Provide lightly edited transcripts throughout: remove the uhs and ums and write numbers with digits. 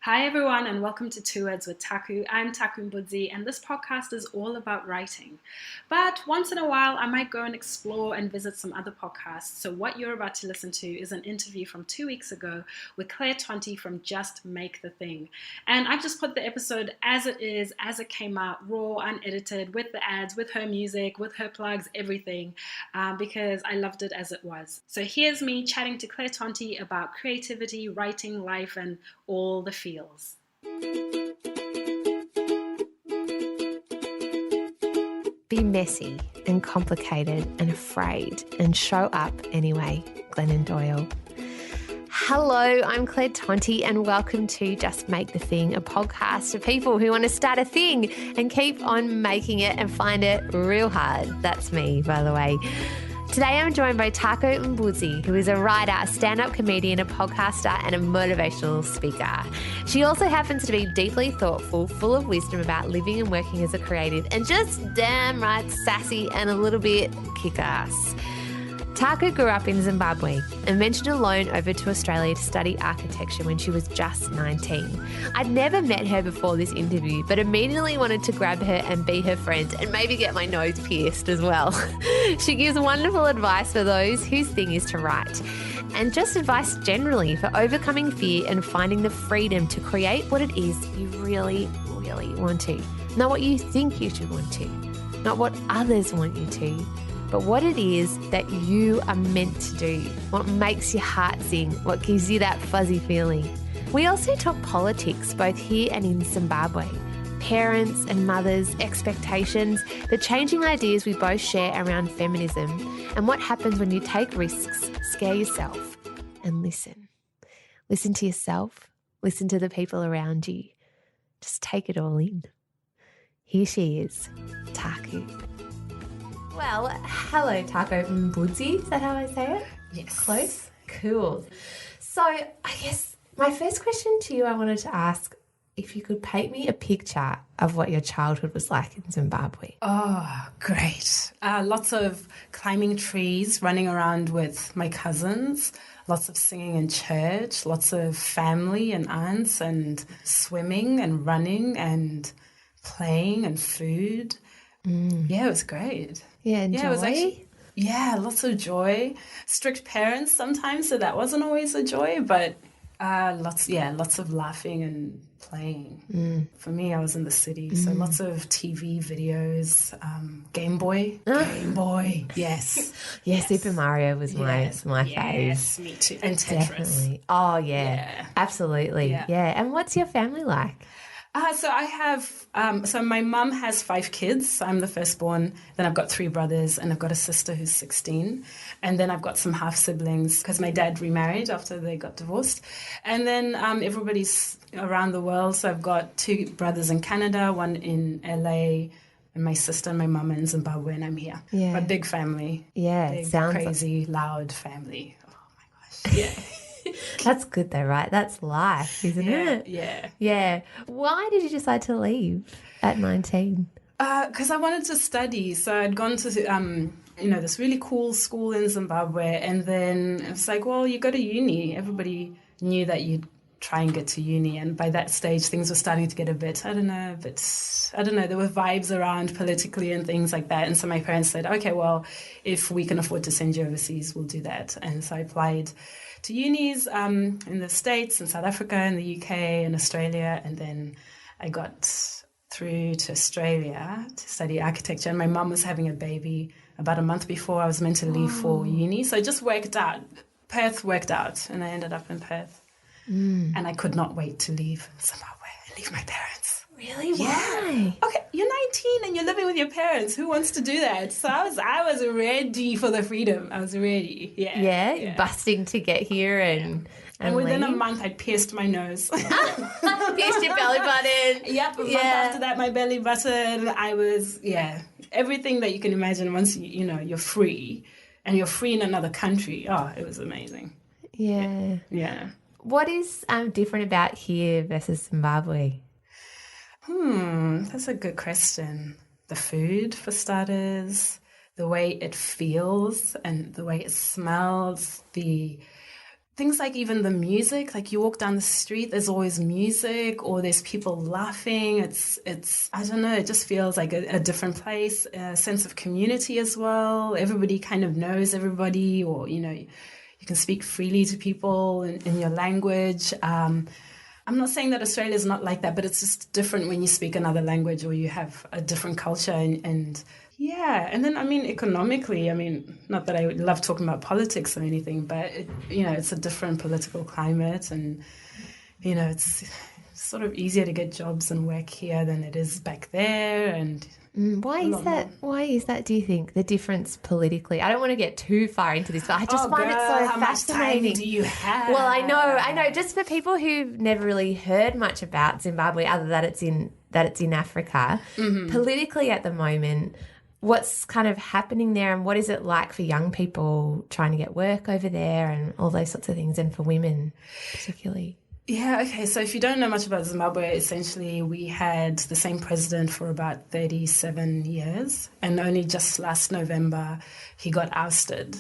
Hi everyone and welcome to Two Words with Taku. I'm Taku Mbudzi and this podcast is all about writing. But once in a while I might go and explore and visit some other podcasts. So what you're about to listen to is an interview from 2 weeks ago with Tonti from Just Make the Thing. And I've just put the episode as it is, as it came out, raw, unedited, with the ads, with her music, with her plugs, everything, because I loved it as it was. So here's me chatting to Tonti about creativity, writing, life, and all the feels. Be messy and complicated and afraid and show up anyway. Glennon Doyle. Hello, I'm Claire Tonti and welcome to Just Make the Thing, a podcast for people who want to start a thing and keep on making it and find it real hard. That's me, by the way. Today I'm joined by Taku Mbudzi, who is a writer, a stand-up comedian, a podcaster and a motivational speaker. She also happens to be deeply thoughtful, full of wisdom about living and working as a creative and just damn right sassy and a little bit kick-ass. Taku grew up in Zimbabwe and ventured alone over to Australia to study architecture when she was just 19. I'd never met her before this interview, but immediately wanted to grab her and be her friend and maybe get my nose pierced as well. She gives wonderful advice for those whose thing is to write, and just advice generally for overcoming fear and finding the freedom to create what it is you really, really want to. Not what you think you should want to, not what others want you to, but what it is that you are meant to do, what makes your heart sing, what gives you that fuzzy feeling. We also talk politics, both here and in Zimbabwe. Parents and mothers, expectations, the changing ideas we both share around feminism, and what happens when you take risks, scare yourself, and listen. Listen to yourself, listen to the people around you. Just take it all in. Here she is, Taku. Well, hello, Taku Mbudzi. Is that how I say it? Yes. Close? Cool. So I guess my first question to you, I wanted to ask if you could paint me a picture of what your childhood was like in Zimbabwe. Oh, great. Lots of climbing trees, running around with my cousins, lots of singing in church, lots of family and aunts and swimming and running and playing and food. Yeah, it was great. Yeah, and Yeah, joy? it was actually, lots of joy. Strict parents sometimes, so that wasn't always a joy, but lots of laughing and playing. For me, I was in the city, so lots of TV videos, Game Boy, yes. Yeah, Super Mario was my fave. Yes, me too. And Tetris. Definitely. Oh, yeah. Absolutely. Yeah. And what's your family like? So I have, so my mum has 5 kids. I'm the firstborn. Then I've got 3 brothers and I've got a sister who's 16. And then I've got some half siblings because my dad remarried after they got divorced. And then everybody's around the world. So I've got 2 brothers in Canada, 1 in LA, and my sister and my mum in Zimbabwe, and I'm here. Yeah. A big family. Yeah. Big, Sounds crazy, loud family. Oh my gosh. Yeah. That's good though, right? That's life, isn't it? Yeah. Yeah. Why did you decide to leave at 19? Because I wanted to study. So I'd gone to, this really cool school in Zimbabwe. And then it was like, well, you go to uni. Everybody knew that you'd try and get to uni. And by that stage, things were starting to get a bit, there were vibes around politically and things like that. And so my parents said, okay, well, if we can afford to send you overseas, we'll do that. And so I applied to unis in the States, in South Africa, in the UK, and Australia. And then I got through to Australia to study architecture. And my mum was having a baby about a month before I was meant to leave for uni. So it just worked out. Perth worked out, and I ended up in Perth. And I could not wait to leave Zimbabwe and leave my parents. Really? Why? Okay, you're 19 and you're living with your parents. Who wants to do that? So I was ready for the freedom. I was ready. Yeah. Busting to get here and within leave. a month, I pierced my nose. Pierced your belly button. Yep, a month after that, my belly button. I was, everything that you can imagine once you're free and you're free in another country. Oh, it was amazing. Yeah. Yeah. What is different about here versus Zimbabwe? That's a good question. The food, for starters, the way it feels and the way it smells, the things like even the music, like you walk down the street, there's always music or there's people laughing. It's I don't know, it just feels like a different place, a sense of community as well. Everybody kind of knows everybody, or, you can speak freely to people in your language. I'm not saying that Australia is not like that, but it's just different when you speak another language or you have a different culture and yeah. And then, economically, not that I love talking about politics or anything, but, it's a different political climate and, it's sort of easier to get jobs and work here than it is back there. And why is that, do you think, the difference politically? I don't want to get too far into this, but I just find it so how fascinating. Much time do you have? Well, I know. Just for people who've never really heard much about Zimbabwe, other than it's in Africa, politically at the moment, what's kind of happening there and what is it like for young people trying to get work over there and all those sorts of things, and for women particularly? Yeah, okay. So if you don't know much about Zimbabwe, essentially we had the same president for about 37 years, and only just last November he got ousted.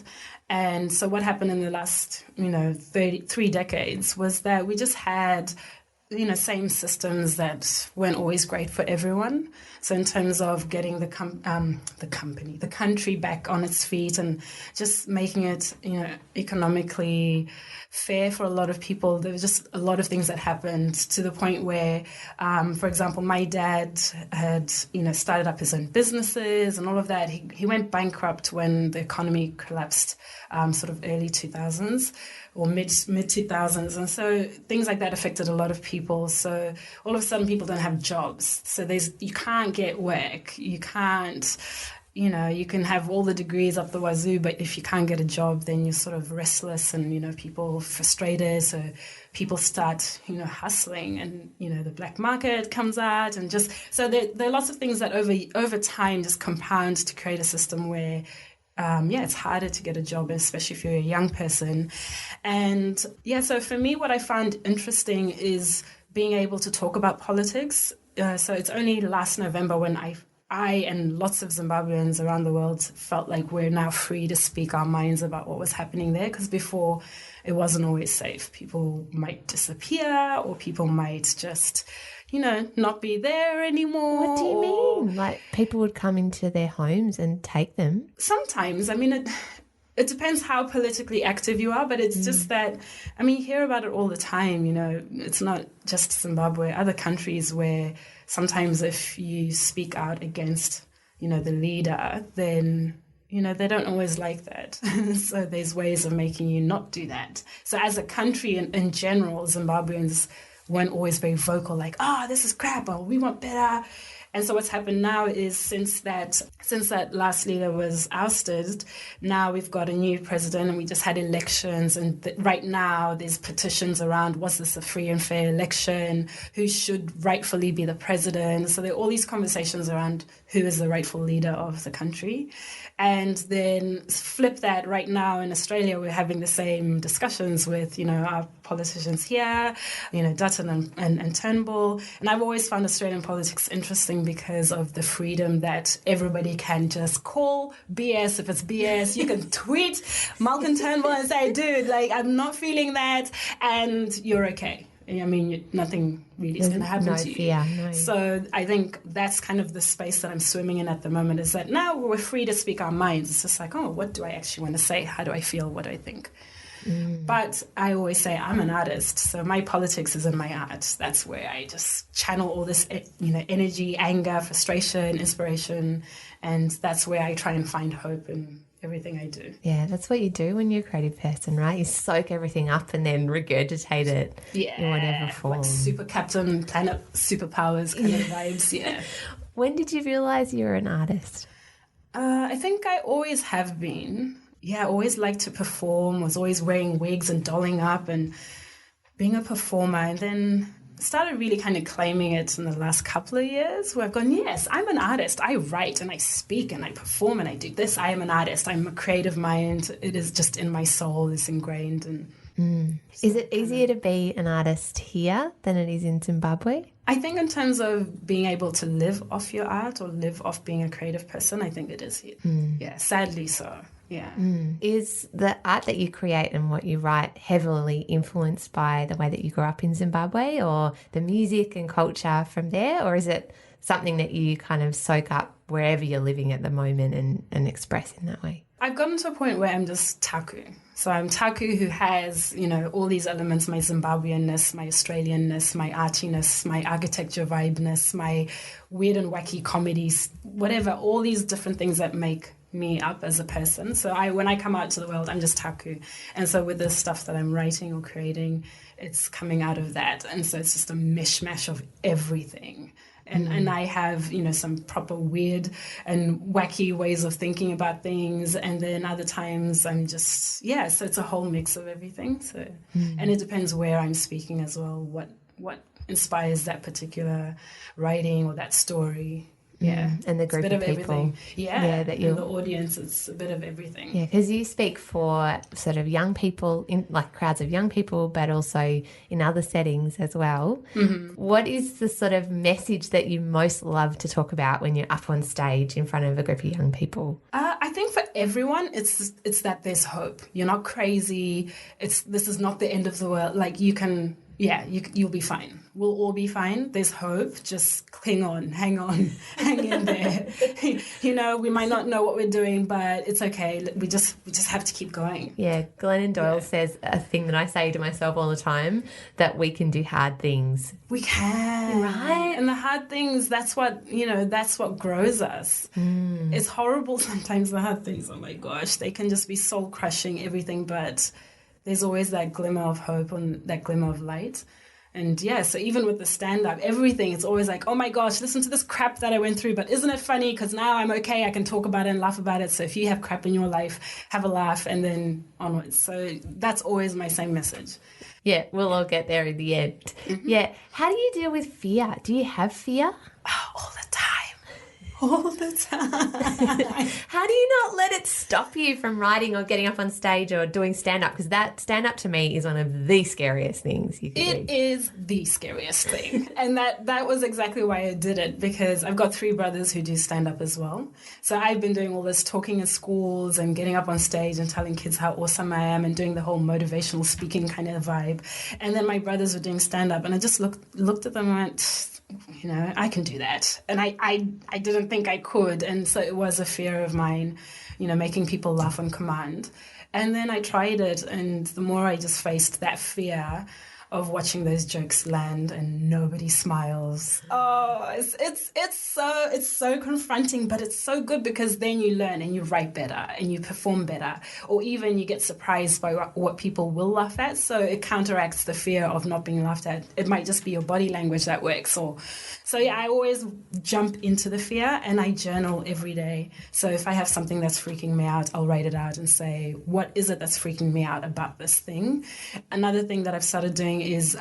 And so what happened in the last, 3 decades was that we just had, same systems that weren't always great for everyone. So in terms of getting the country back on its feet and just making it, economically fair for a lot of people, there was just a lot of things that happened to the point where, for example, my dad had, started up his own businesses and all of that. He went bankrupt when the economy collapsed, sort of early 2000s. Or mid 2000s. And so things like that affected a lot of people. So all of a sudden people don't have jobs. So you can't get work. You can't, you can have all the degrees up the wazoo, but if you can't get a job, then you're sort of restless and, people frustrated. So people start, hustling and, the black market comes out and just, so there are lots of things that over time just compound to create a system where it's harder to get a job, especially if you're a young person. And so for me, what I found interesting is being able to talk about politics. So it's only last November when I and lots of Zimbabweans around the world felt like we're now free to speak our minds about what was happening there, because before it wasn't always safe. People might disappear or people might just, not be there anymore. What do you mean? Like people would come into their homes and take them? Sometimes. It depends how politically active you are, but it's just that, you hear about it all the time, it's not just Zimbabwe, other countries where sometimes if you speak out against, the leader, then, they don't always like that. So there's ways of making you not do that. So as a country in general, Zimbabweans weren't always very vocal, like, this is crap, or we want better. And so what's happened now is since that last leader was ousted, now we've got a new president and we just had elections. And right now there's petitions around, was this a free and fair election? Who should rightfully be the president? So there are all these conversations around who is the rightful leader of the country. And then flip that right now in Australia, we're having the same discussions with, our politicians here, Dutton and Turnbull. And I've always found Australian politics interesting because of the freedom that everybody can just call BS if it's BS. You can tweet Malcolm Turnbull and say, dude, I'm not feeling that, and you're okay. Nothing really is going to happen to you. Fear, no. So I think that's kind of the space that I'm swimming in at the moment, is that now we're free to speak our minds. It's just like, what do I actually want to say? How do I feel? What do I think? But I always say I'm an artist, so my politics is in my art. That's where I just channel all this, energy, anger, frustration, inspiration, and that's where I try and find hope in everything I do. Yeah, that's what you do when you're a creative person, right? You soak everything up and then regurgitate it in whatever form. Like super Captain Planet superpowers kind of vibes, yeah. When did you realise you were an artist? I think I always have been. Yeah, I always liked to perform, was always wearing wigs and dolling up and being a performer. And then started really kind of claiming it in the last couple of years, where I've gone, yes, I'm an artist. I write and I speak and I perform and I do this. I am an artist. I'm a creative mind. It is just in my soul. It's ingrained. And Is it easier to be an artist here than it is in Zimbabwe? I think in terms of being able to live off your art or live off being a creative person, I think it is here. Yeah, sadly so. Yeah. Is the art that you create and what you write heavily influenced by the way that you grew up in Zimbabwe or the music and culture from there? Or is it something that you kind of soak up wherever you're living at the moment and express in that way? I've gotten to a point where I'm just Taku. So I'm Taku who has, all these elements, my Zimbabweanness, my Australianness, my artiness, my architecture vibeness, my weird and wacky comedies, whatever, all these different things that make me up as a person. So when I come out to the world, I'm just Taku. And so with the stuff that I'm writing or creating, it's coming out of that. And so it's just a mishmash of everything. And I have, some proper weird and wacky ways of thinking about things. And then other times I'm just, so it's a whole mix of everything. So, and it depends where I'm speaking as well, what inspires that particular writing or that story. Yeah. And the group it's a bit of people. Everything. Yeah. That and the audience, it's a bit of everything. Yeah, because you speak for sort of young people, in like crowds of young people, but also in other settings as well. What is the sort of message that you most love to talk about when you're up on stage in front of a group of young people? I think for everyone, it's that there's hope. You're not crazy. This is not the end of the world. Like you can... you'll be fine. We'll all be fine. There's hope. Just cling on, hang in there. We might not know what we're doing, but it's okay. We just have to keep going. Yeah, Glennon Doyle says a thing that I say to myself all the time, that we can do hard things. We can. Right? And the hard things, that's what grows us. It's horrible sometimes, the hard things. Oh my gosh, they can just be soul crushing, everything, but there's always that glimmer of hope and that glimmer of light. And so even with the stand-up, everything, it's always like, oh my gosh, listen to this crap that I went through, but isn't it funny? Because now I'm okay, I can talk about it and laugh about it. So if you have crap in your life, have a laugh and then onwards. So that's always my same message. Yeah, we'll all get there in the end. Yeah. How do you deal with fear? Do you have fear? Oh, all the time. All the time. How do you not let it stop you from writing or getting up on stage or doing stand-up? Because that stand-up to me is one of the scariest things you can do. It is the scariest thing. And that was exactly why I did it, because I've got 3 brothers who do stand-up as well. So I've been doing all this talking in schools and getting up on stage and telling kids how awesome I am and doing the whole motivational speaking kind of vibe. And then my brothers were doing stand-up and I just looked at them and went... I can do that. And I didn't think I could. And so it was a fear of mine, making people laugh on command. And then I tried it. And the more I just faced that fear of watching those jokes land and nobody smiles. Oh, it's so confronting, but it's so good because then you learn and you write better and you perform better, or even you get surprised by what people will laugh at. So it counteracts the fear of not being laughed at. It might just be your body language that works. I always jump into the fear and I journal every day. So if I have something that's freaking me out, I'll write it out and say, what is it that's freaking me out about this thing? Another thing that I've started doing is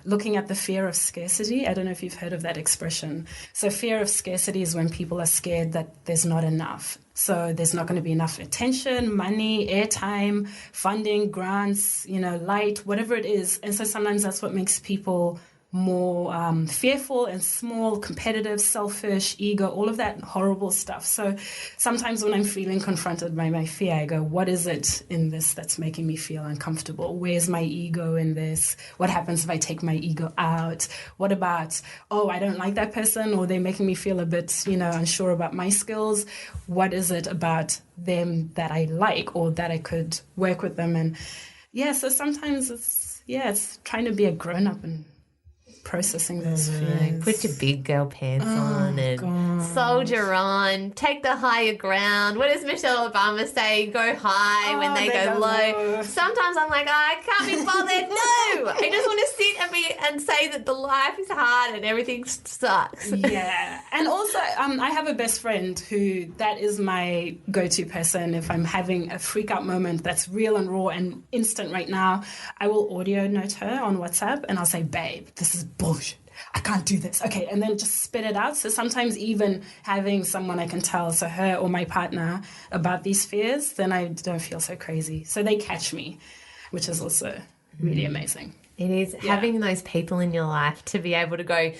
looking at the fear of scarcity. I don't know if you've heard of that expression. So fear of scarcity is when people are scared that there's not enough. So there's not going to be enough attention, money, airtime, funding, grants, light, whatever it is. And so sometimes that's what makes people more fearful and small, competitive, selfish, ego, all of that horrible stuff. So sometimes when I'm feeling confronted by my fear, I go, what is it in this that's making me feel uncomfortable? Where's my ego in this? What happens if I take my ego out? What about, I don't like that person, or they're making me feel a bit, unsure about my skills? What is it about them that I like or that I could work with them? And so sometimes it's trying to be a grown-up and processing those feelings. Put your big girl pants on and soldier on. Take the higher ground. What does Michelle Obama say? Go high when they go low. Sometimes I'm like, I can't be bothered. No, I just want to sit and say that the life is hard and everything sucks. Yeah, and also I have a best friend who that is my go-to person. If I'm having a freak out moment that's real and raw and instant right now, I will audio note her on WhatsApp and I'll say, babe, this is bullshit. I can't do this. Okay, and then just spit it out. So sometimes even having someone I can tell, so her or my partner, about these fears, then I don't feel so crazy. So they catch me. which is also really amazing. It is having those people in your life to be able to go,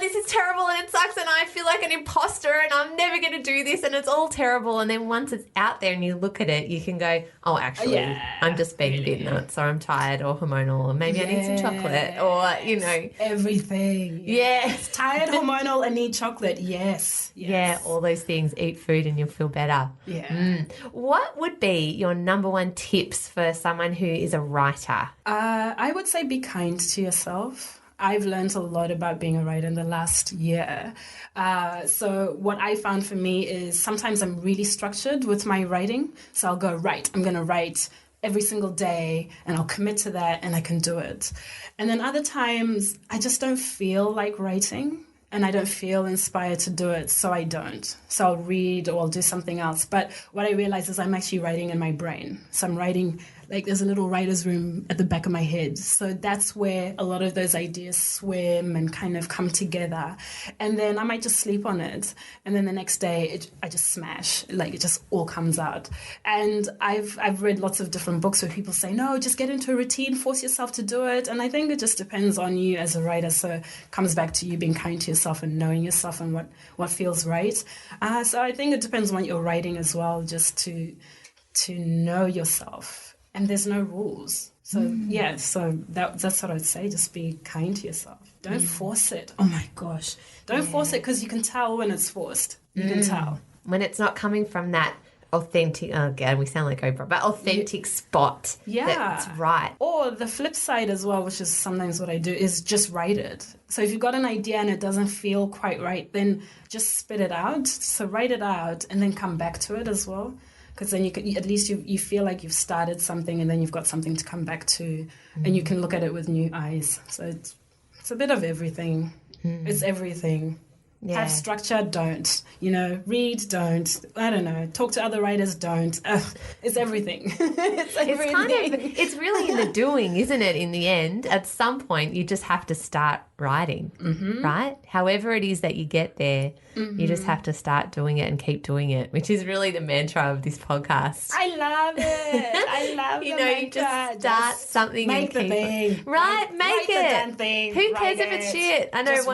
this is terrible and it sucks and I feel like an imposter and I'm never going to do this and it's all terrible. And then once it's out there and you look at it, you can go, oh, actually, I'm just being a bit nuts, or I'm tired or hormonal, or maybe I need some chocolate, or, you know. Everything. Yes. Tired, hormonal, and need chocolate. Yes. Yeah, all those things. Eat food and you'll feel better. Yeah. What would be your number one tips for someone who is a writer? I would say be kind to yourself. I've learned a lot about being a writer in the last year. So what I found for me is sometimes I'm really structured with my writing. So I'll go, right, I'm going to write every single day and I'll commit to that and I can do it. And then other times I just don't feel like writing and I don't feel inspired to do it, so I don't. So I'll read or I'll do something else. But what I realize is I'm actually writing in my brain. So I'm writing, like there's a little writer's room at the back of my head. So that's where a lot of those ideas swim and kind of come together. And then I might just sleep on it. And then the next day I just smash, like it just all comes out. And I've read lots of different books where people say, no, just get into a routine, force yourself to do it. And I think it just depends on you as a writer. So it comes back to you being kind to yourself and knowing yourself and what feels right. So I think it depends on what you're writing as well, just to know yourself. And there's no rules. So, so that's what I'd say. Just be kind to yourself. Don't force it. Oh, my gosh. Don't force it, because you can tell when it's forced. You can tell. When it's not coming from that authentic, again, we sound like Oprah, but authentic spot. Yeah. That's right. Or the flip side as well, which is sometimes what I do, is just write it. So if you've got an idea and it doesn't feel quite right, then just spit it out. So write it out and then come back to it as well. Because then at least you feel like you've started something and then you've got something to come back to and you can look at it with new eyes. So it's a bit of everything. It's everything. Yeah. Have structure, don't. Read, don't. I don't know. Talk to other writers, don't. It's everything. It's everything. It's really in the doing, isn't it, in the end? At some point, you just have to start writing, right? However it is that you get there, you just have to start doing it and keep doing it, which is really the mantra of this podcast. I love it. I love you just start something make and the thing. Right, make it. The damn thing. Who cares if it's shit? I know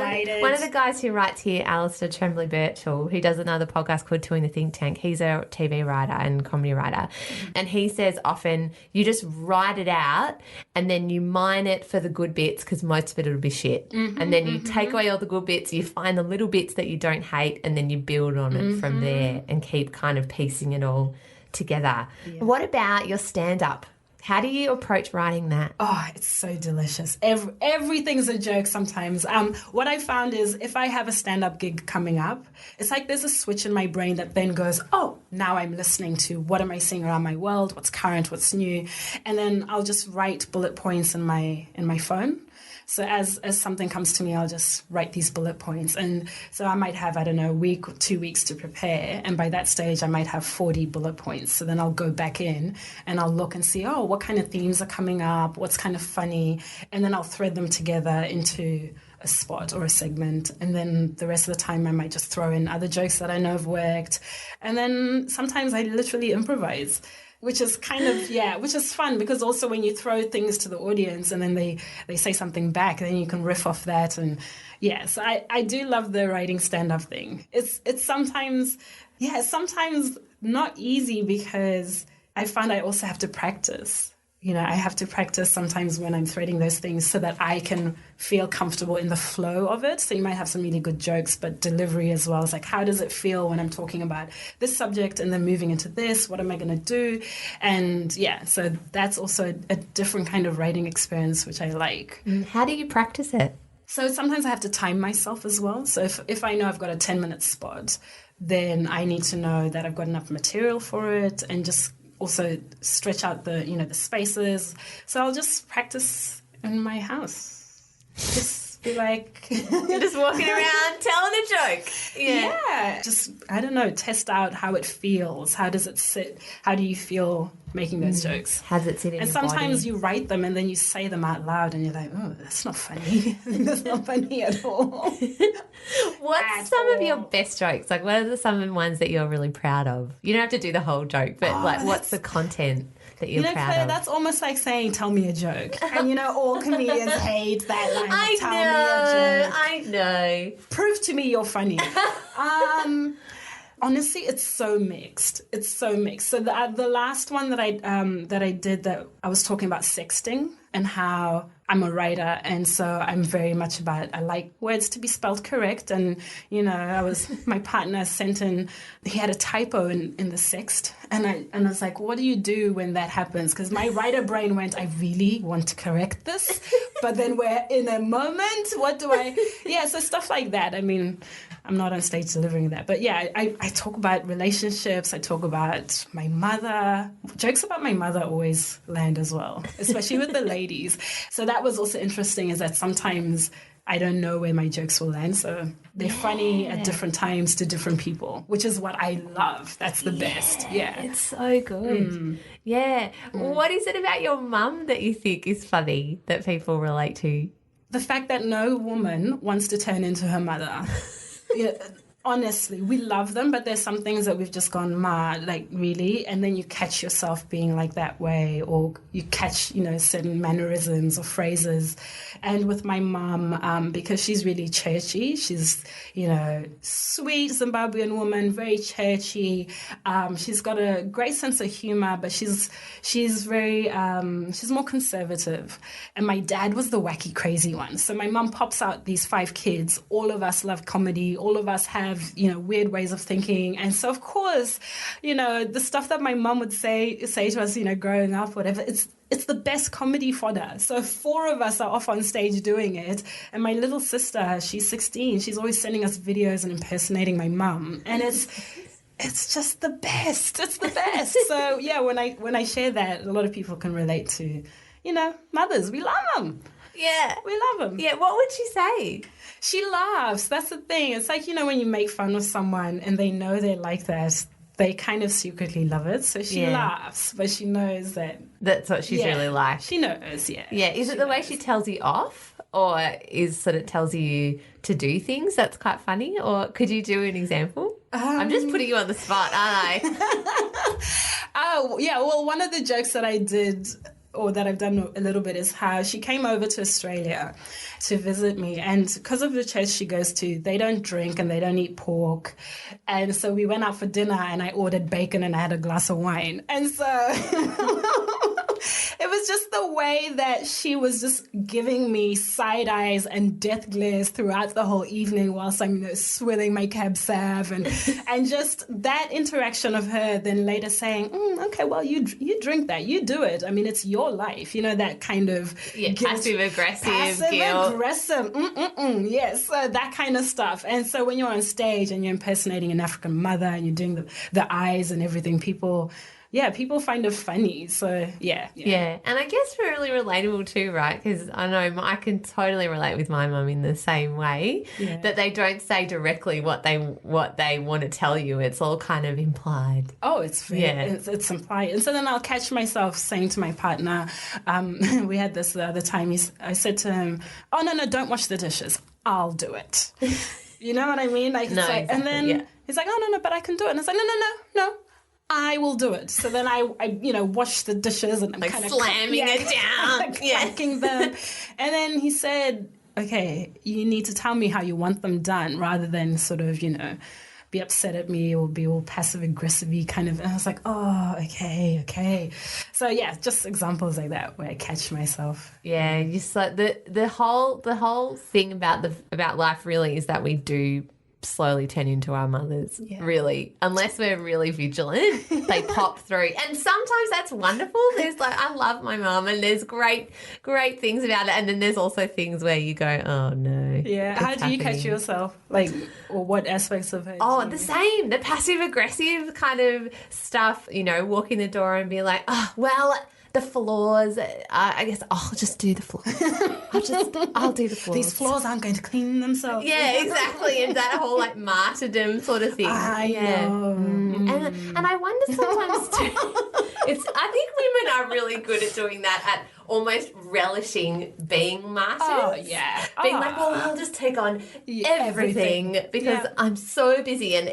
one of the guys who writes here, Alistair Tremblay-Birchall, who does another podcast called Doing the Think Tank. He's a TV writer and comedy writer. And he says often you just write it out and then you mine it for the good bits, because most of it will be shit. And then you take away all the good bits, you find the little bits that you don't hate, and then you build on it from there and keep kind of piecing it all together. Yeah. What about your stand-up? How do you approach writing that? Oh, it's so delicious. Everything's a joke sometimes. What I found is if I have a stand-up gig coming up, it's like there's a switch in my brain that then goes, oh, now I'm listening to what am I seeing around my world, what's current, what's new. And then I'll just write bullet points in my phone. So as something comes to me, I'll just write these bullet points. And so I might have, a week or 2 weeks to prepare. And by that stage, I might have 40 bullet points. So then I'll go back in and I'll look and see, what kind of themes are coming up? What's kind of funny? And then I'll thread them together into a spot or a segment. And then the rest of the time, I might just throw in other jokes that I know have worked. And then sometimes I literally improvise, which is which is fun, because also when you throw things to the audience and then they say something back, then you can riff off that. And so I do love the writing stand-up thing. It's sometimes not easy, because I find I also have to practice. I have to practice sometimes when I'm threading those things so that I can feel comfortable in the flow of it. So you might have some really good jokes, but delivery as well. It's like, how does it feel when I'm talking about this subject and then moving into this? What am I going to do? And so that's also a different kind of writing experience, which I like. How do you practice it? So sometimes I have to time myself as well. So if I know I've got a 10-minute spot, then I need to know that I've got enough material for it, and just also stretch out the spaces. So I'll just practice in my house. Just be like... You're just walking around telling a joke. Yeah. Just, I don't know, test out how it feels. How does it sit? How do you feel making those jokes? How does it sit in your body? And sometimes you write them and then you say them out loud and you're like, oh, that's not funny. That's not funny at all. What's some of your best jokes? Like, what are some of the ones that you're really proud of? You don't have to do the whole joke, but what's the content that you're proud Claire, of? that's almost like saying, tell me a joke. And, all comedians hate that line. Tell me a joke. I know. Prove to me you're funny. Honestly, it's so mixed. It's so mixed. So the last one that I did, that I was talking about sexting and how I'm a writer, and so I'm very much about, I like words to be spelled correct. And my partner sent in, he had a typo in the sext, and I was like, what do you do when that happens? Because my writer brain went, I really want to correct this, but then we're in a moment. What do I? Yeah, so stuff like that. I mean, I'm not on stage delivering that. But yeah, I talk about relationships. I talk about my mother. Jokes about my mother always land as well, especially with the ladies. So that was also interesting, is that sometimes I don't know where my jokes will land. So they're funny at different times to different people, which is what I love. That's the best. Yeah. It's so good. Yeah. What is it about your mum that you think is funny that people relate to? The fact that no woman wants to turn into her mother. Yeah, honestly, we love them, but there's some things that we've just gone mad, like really, and then you catch yourself being like that way, or you catch, certain mannerisms or phrases. And with my mum, because she's really churchy, she's, sweet Zimbabwean woman, very churchy. She's got a great sense of humor, but she's very, she's more conservative. And my dad was the wacky, crazy one. So my mum pops out these 5 kids. All of us love comedy. All of us have, weird ways of thinking. And so, of course, the stuff that my mum would say to us, growing up, whatever, it's the best comedy fodder. So 4 of us are off on stage doing it. And my little sister, she's 16. She's always sending us videos and impersonating my mum. And it's just the best. It's the best. So, yeah, when I share that, a lot of people can relate to, mothers. We love them. Yeah. We love them. Yeah, what would she say? She laughs. That's the thing. It's like, when you make fun of someone and they know they're like that, they kind of secretly love it. So she laughs, but she knows that... That's what she's really like. She knows, yeah. Yeah. Is it the way she tells you off, or is sort of tells you to do things that's quite funny? Or could you do an example? I'm just putting you on the spot, aren't I? Oh, yeah. Well, one of the jokes that I did, or that I've done a little bit, is how she came over to Australia to visit me, and because of the church she goes to, they don't drink and they don't eat pork, and so we went out for dinner and I ordered bacon and I had a glass of wine, and so it was just the way that she was just giving me side eyes and death glares throughout the whole evening whilst I'm swilling my cab sav, and just that interaction of her then later saying, okay, well, you drink that, you do it, I mean, it's your life, that kind of passive aggressive guilt. Yes, so that kind of stuff. And so when you're on stage and you're impersonating an African mother and you're doing the eyes and everything, people find it funny. So yeah. And I guess we're really relatable too, right? Because I know I can totally relate with my mum in the same way, that they don't say directly what they want to tell you. It's all kind of implied. Oh, it's implied. And so then I'll catch myself saying to my partner, we had this the other time, I said to him, oh, no, don't wash the dishes. I'll do it. You know what I mean? Like, no, exactly, and then he's like, oh, no, but I can do it. And it's like, no. I will do it. So then I wash the dishes and I'm like kind of slamming it down, cracking them. And then he said, okay, you need to tell me how you want them done rather than sort of, be upset at me or be all passive aggressive-y kind of. And I was like, oh, okay. So yeah, just examples like that where I catch myself. Yeah, just like the whole thing about life really is that we do slowly turn into our mothers, really, unless we're really vigilant. They pop through, and sometimes that's wonderful. There's I love my mum, and there's great things about it, and then there's also things where you go, oh no. Yeah. How do you catch yourself, or what aspects of it? The same, the passive aggressive kind of stuff, walk in the door and be like, oh well, the floors, I guess I'll just do the floors. I'll do the floors. These floors aren't going to clean themselves. Yeah, exactly. And that whole martyrdom sort of thing. I know. And I wonder sometimes too, I think women are really good at doing that, at almost relishing being martyrs. Oh, yeah. Being like, well, I'll just take on everything because I'm so busy and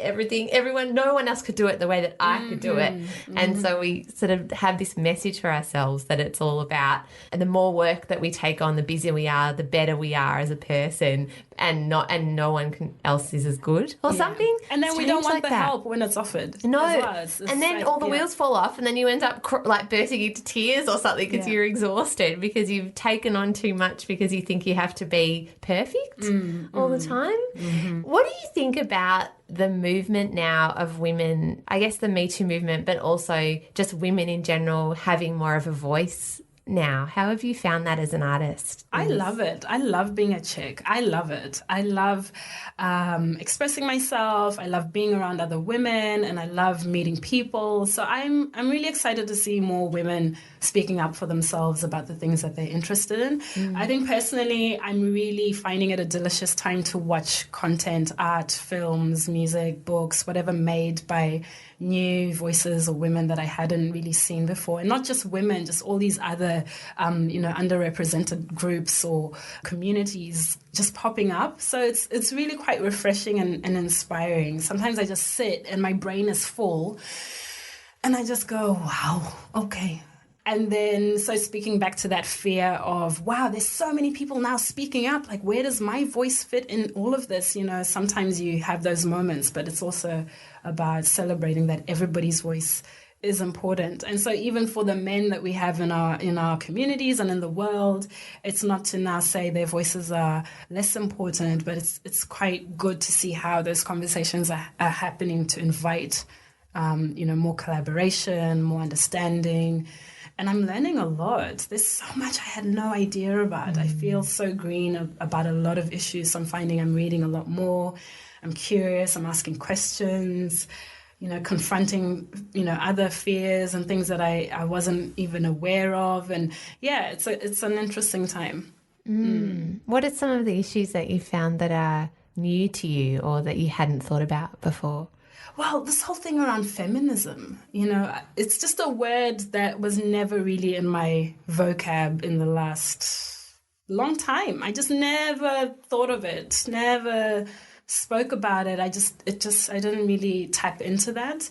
no one else could do it the way that I could do it. And so we sort of have this message for ourselves that it's all about, and the more work that we take on, the busier we are, the better we are as a person, and no one else is as good or something. And then we don't want the help when it's offered. No. It's and then like, all the wheels fall off, and then you end up bursting into tears or something because you're exhausted because you've taken on too much because you think you have to be perfect all the time. What do you think about the movement now of women, I guess the Me Too movement, but also just women in general having more of a voice now? How have you found that as an artist? I love it. I love being a chick. I love it. I love expressing myself. I love being around other women, and I love meeting people. So I'm really excited to see more women speaking up for themselves about the things that they're interested in. I think personally, I'm really finding it a delicious time to watch content, art, films, music, books, whatever made by new voices or women that I hadn't really seen before. And not just women, just all these other, underrepresented groups or communities just popping up. So it's really quite refreshing and inspiring. Sometimes I just sit and my brain is full and I just go, wow, okay. And then, so speaking back to that fear of, wow, there's so many people now speaking up. Like, where does my voice fit in all of this? You know, sometimes you have those moments, but it's also about celebrating that everybody's voice is important. And so even for the men that we have in our communities and in the world, it's not to now say their voices are less important, but it's quite good to see how those conversations are happening to invite, more collaboration, more understanding. And I'm learning a lot. There's so much I had no idea about. I feel so green about a lot of issues. I'm finding I'm reading a lot more. I'm curious. I'm asking questions, confronting, other fears and things that I wasn't even aware of. And yeah, it's an interesting time. What are some of the issues that you found that are new to you or that you hadn't thought about before? Well, this whole thing around feminism, it's just a word that was never really in my vocab in the last long time. I just never thought of it, never spoke about it. I didn't really tap into that.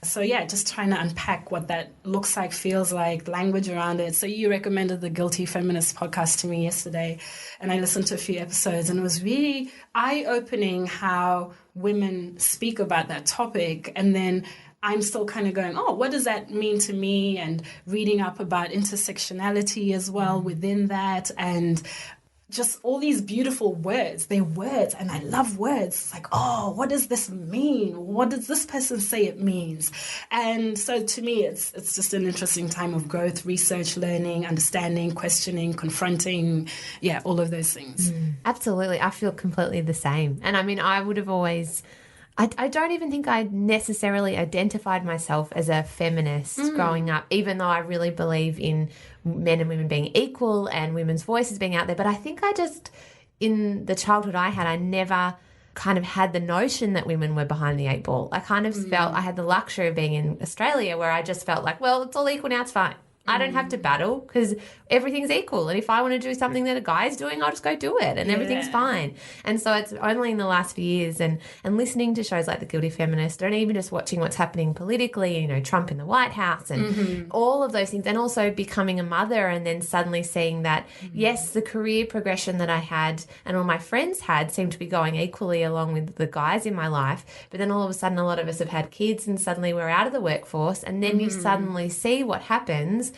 So yeah, just trying to unpack what that looks like, feels like, language around it. So you recommended the Guilty Feminist podcast to me yesterday, and I listened to a few episodes, and it was really eye-opening how women speak about that topic. And then I'm still kind of going, oh, what does that mean to me? And reading up about intersectionality as well within that, and just all these beautiful words. They're words, and I love words. It's like, oh, what does this mean? What does this person say it means? And so to me, it's just an interesting time of growth, research, learning, understanding, questioning, confronting, all of those things. Absolutely. I feel completely the same. And I mean, I would have always... I don't even think I necessarily identified myself as a feminist growing up, even though I really believe in men and women being equal and women's voices being out there. But I think in the childhood I had, I never kind of had the notion that women were behind the eight ball. I kind of felt I had the luxury of being in Australia where I just felt like, well, it's all equal now, it's fine. I don't have to battle because everything's equal. And if I want to do something that a guy's doing, I'll just go do it and everything's fine. And so it's only in the last few years and listening to shows like The Guilty Feminist and even just watching what's happening politically, Trump in the White House and all of those things, and also becoming a mother and then suddenly seeing that, yes, the career progression that I had and all my friends had seemed to be going equally along with the guys in my life. But then all of a sudden a lot of us have had kids and suddenly we're out of the workforce, and then you suddenly see what happens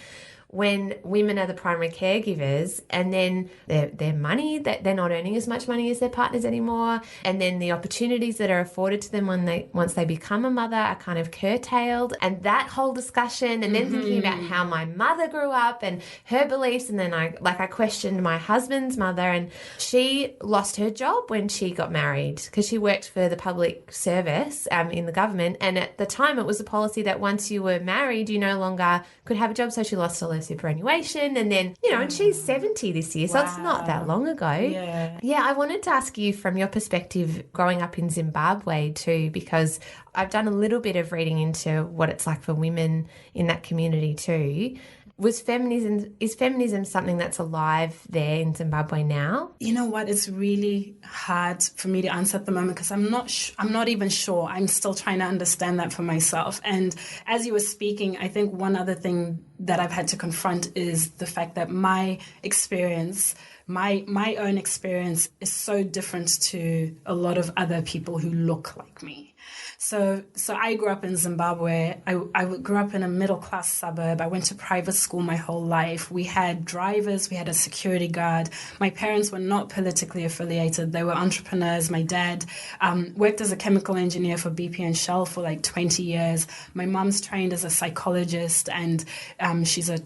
when women are the primary caregivers, and then their money, that they're not earning as much money as their partners anymore, and then the opportunities that are afforded to them once they become a mother are kind of curtailed, and that whole discussion, and then thinking about how my mother grew up and her beliefs, and then I questioned my husband's mother, and she lost her job when she got married because she worked for the public service in the government, and at the time it was a policy that once you were married you no longer could have a job, so she lost all her superannuation, and then and she's 70 this year, so it's not that long ago. I wanted to ask you from your perspective growing up in Zimbabwe too, because I've done a little bit of reading into what it's like for women in that community too. is feminism something that's alive there in Zimbabwe now? You know what? It's really hard for me to answer at the moment because I'm not even sure. I'm still trying to understand that for myself. And as you were speaking, I think one other thing that I've had to confront is the fact that my experience, my own experience, is so different to a lot of other people who look like me. So I grew up in Zimbabwe. I grew up in a middle-class suburb. I went to private school my whole life. We had drivers. We had a security guard. My parents were not politically affiliated. They were entrepreneurs. My dad worked as a chemical engineer for BP and Shell for like 20 years. My mom's trained as a psychologist, and she's a,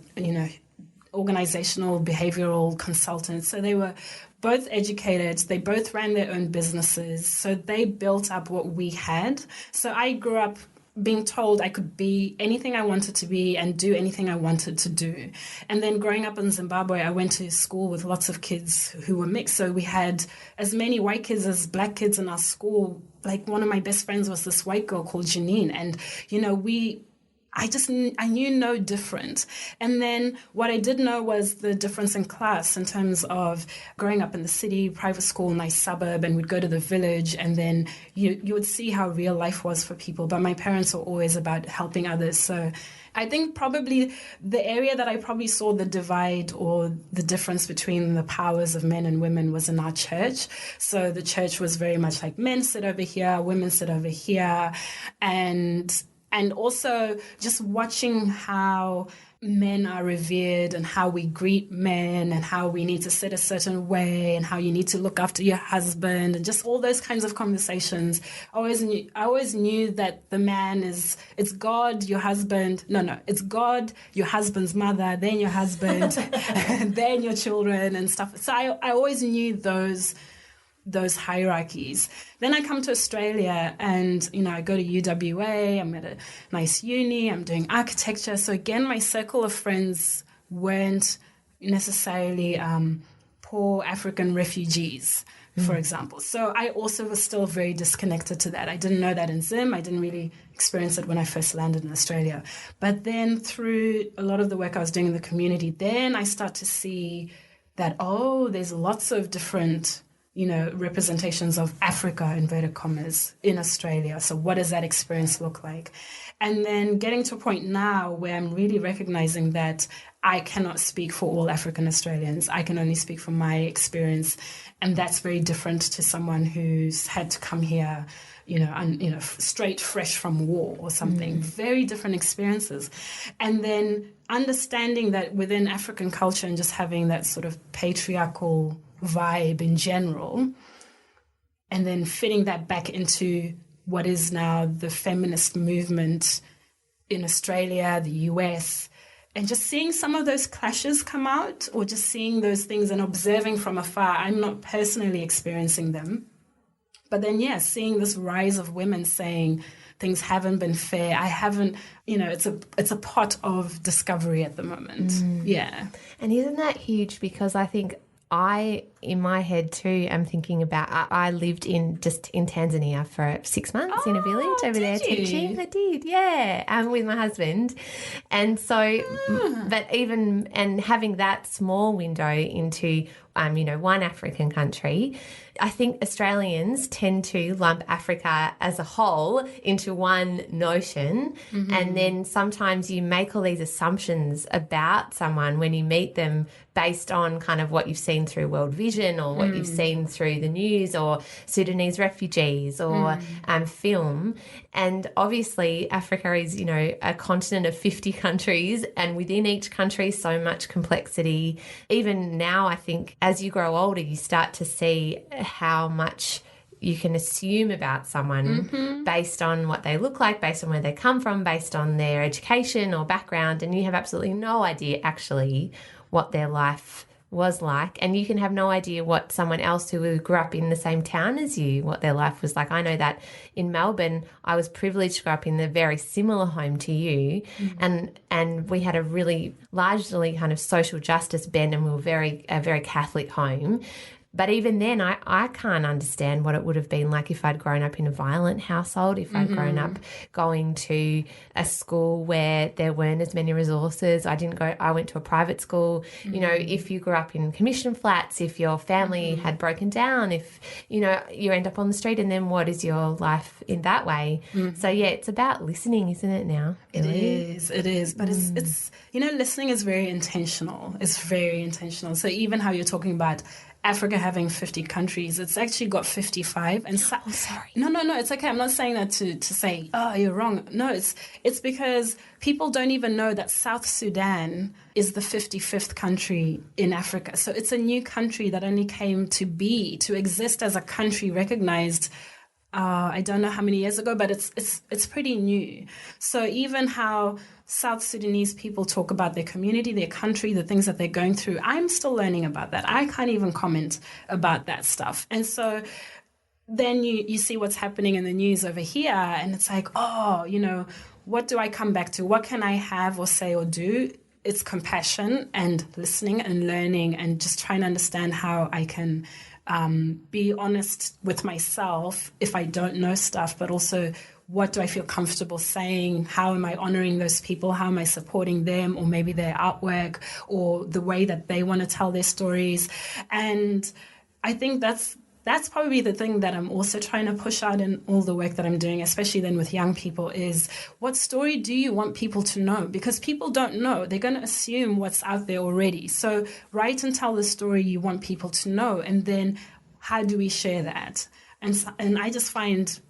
organizational behavioral consultant. So they were both educated. They both ran their own businesses. So they built up what we had. So I grew up being told I could be anything I wanted to be and do anything I wanted to do. And then growing up in Zimbabwe, I went to school with lots of kids who were mixed. So we had as many white kids as black kids in our school. Like one of my best friends was this white girl called Janine. And, I knew no different. And then what I did know was the difference in class in terms of growing up in the city, private school, nice suburb, and we'd go to the village, and then you would see how real life was for people. But my parents were always about helping others. So I think probably the area that I probably saw the divide or the difference between the powers of men and women was in our church. So the church was very much like men sit over here, women sit over here, and also just watching how men are revered and how we greet men and how we need to sit a certain way and how you need to look after your husband and just all those kinds of conversations. I always knew that the man it's God, your husband. No, it's God, your husband's mother, then your husband, and then your children and stuff. So I always knew those hierarchies. Then I come to Australia and, I go to UWA, I'm at a nice uni, I'm doing architecture. So again, my circle of friends weren't necessarily poor African refugees, for example. So I also was still very disconnected to that. I didn't know that in Zim. I didn't really experience it when I first landed in Australia. But then through a lot of the work I was doing in the community, then I start to see that, there's lots of different representations of Africa, inverted commas, in Australia. So what does that experience look like? And then getting to a point now where I'm really recognizing that I cannot speak for all African Australians. I can only speak from my experience. And that's very different to someone who's had to come here, straight fresh from war or something. Very different experiences. And then understanding that within African culture and just having that sort of patriarchal vibe in general, and then fitting that back into what is now the feminist movement in Australia, the US, and just seeing some of those clashes come out, or just seeing those things and observing from afar. I'm not personally experiencing them, but then seeing this rise of women saying things haven't been fair. I haven't, it's a pot of discovery at the moment. Yeah. And isn't that huge? Because I think in my head too, I'm thinking about, I lived in Tanzania for 6 months in a village over there teaching. I did, yeah, with my husband. And so, but and having that small window into, one African country, I think Australians tend to lump Africa as a whole into one notion. And then sometimes you make all these assumptions about someone when you meet them based on kind of what you've seen through World Vision or what you've seen through the news or Sudanese refugees or film. And obviously Africa is, a continent of 50 countries, and within each country so much complexity. Even now, I think as you grow older, you start to see how much you can assume about someone based on what they look like, based on where they come from, based on their education or background, and you have absolutely no idea actually what their life was like, and you can have no idea what someone else who grew up in the same town as you, what their life was like. I know that in Melbourne, I was privileged to grow up in a very similar home to you, and we had a really largely kind of social justice bent, and we were a very Catholic home. But even then, I can't understand what it would have been like if I'd grown up in a violent household, if I'd grown up going to a school where there weren't as many resources. I went to a private school. You know, if you grew up in commission flats, if your family had broken down, if, you know, you end up on the street, and then what is your life in that way? So, yeah, it's about listening, isn't it now? Really? It is. But it's, you know, listening is very intentional. It's very intentional. So even how you're talking about Africa having 50 countries, it's actually got 55. And sorry. No, it's okay. I'm not saying that to say, oh, you're wrong. No, it's because people don't even know that South Sudan is the 55th country in Africa. So it's a new country that only came to exist as a country recognized I don't know how many years ago, but it's pretty new. So even how South Sudanese people talk about their community, their country, the things that they're going through, I'm still learning about that. I can't even comment about that stuff. And so then you see what's happening in the news over here, and it's like, oh, you know, what do I come back to? What can I have or say or do? It's compassion and listening and learning and just trying to understand how I can be honest with myself if I don't know stuff, but also what do I feel comfortable saying? How am I honoring those people? How am I supporting them, or maybe their artwork or the way that they want to tell their stories? And I think that's probably the thing that I'm also trying to push out in all the work that I'm doing, especially then with young people, is what story do you want people to know? Because people don't know. They're going to assume what's out there already. So write and tell the story you want people to know. And then how do we share that? And I just find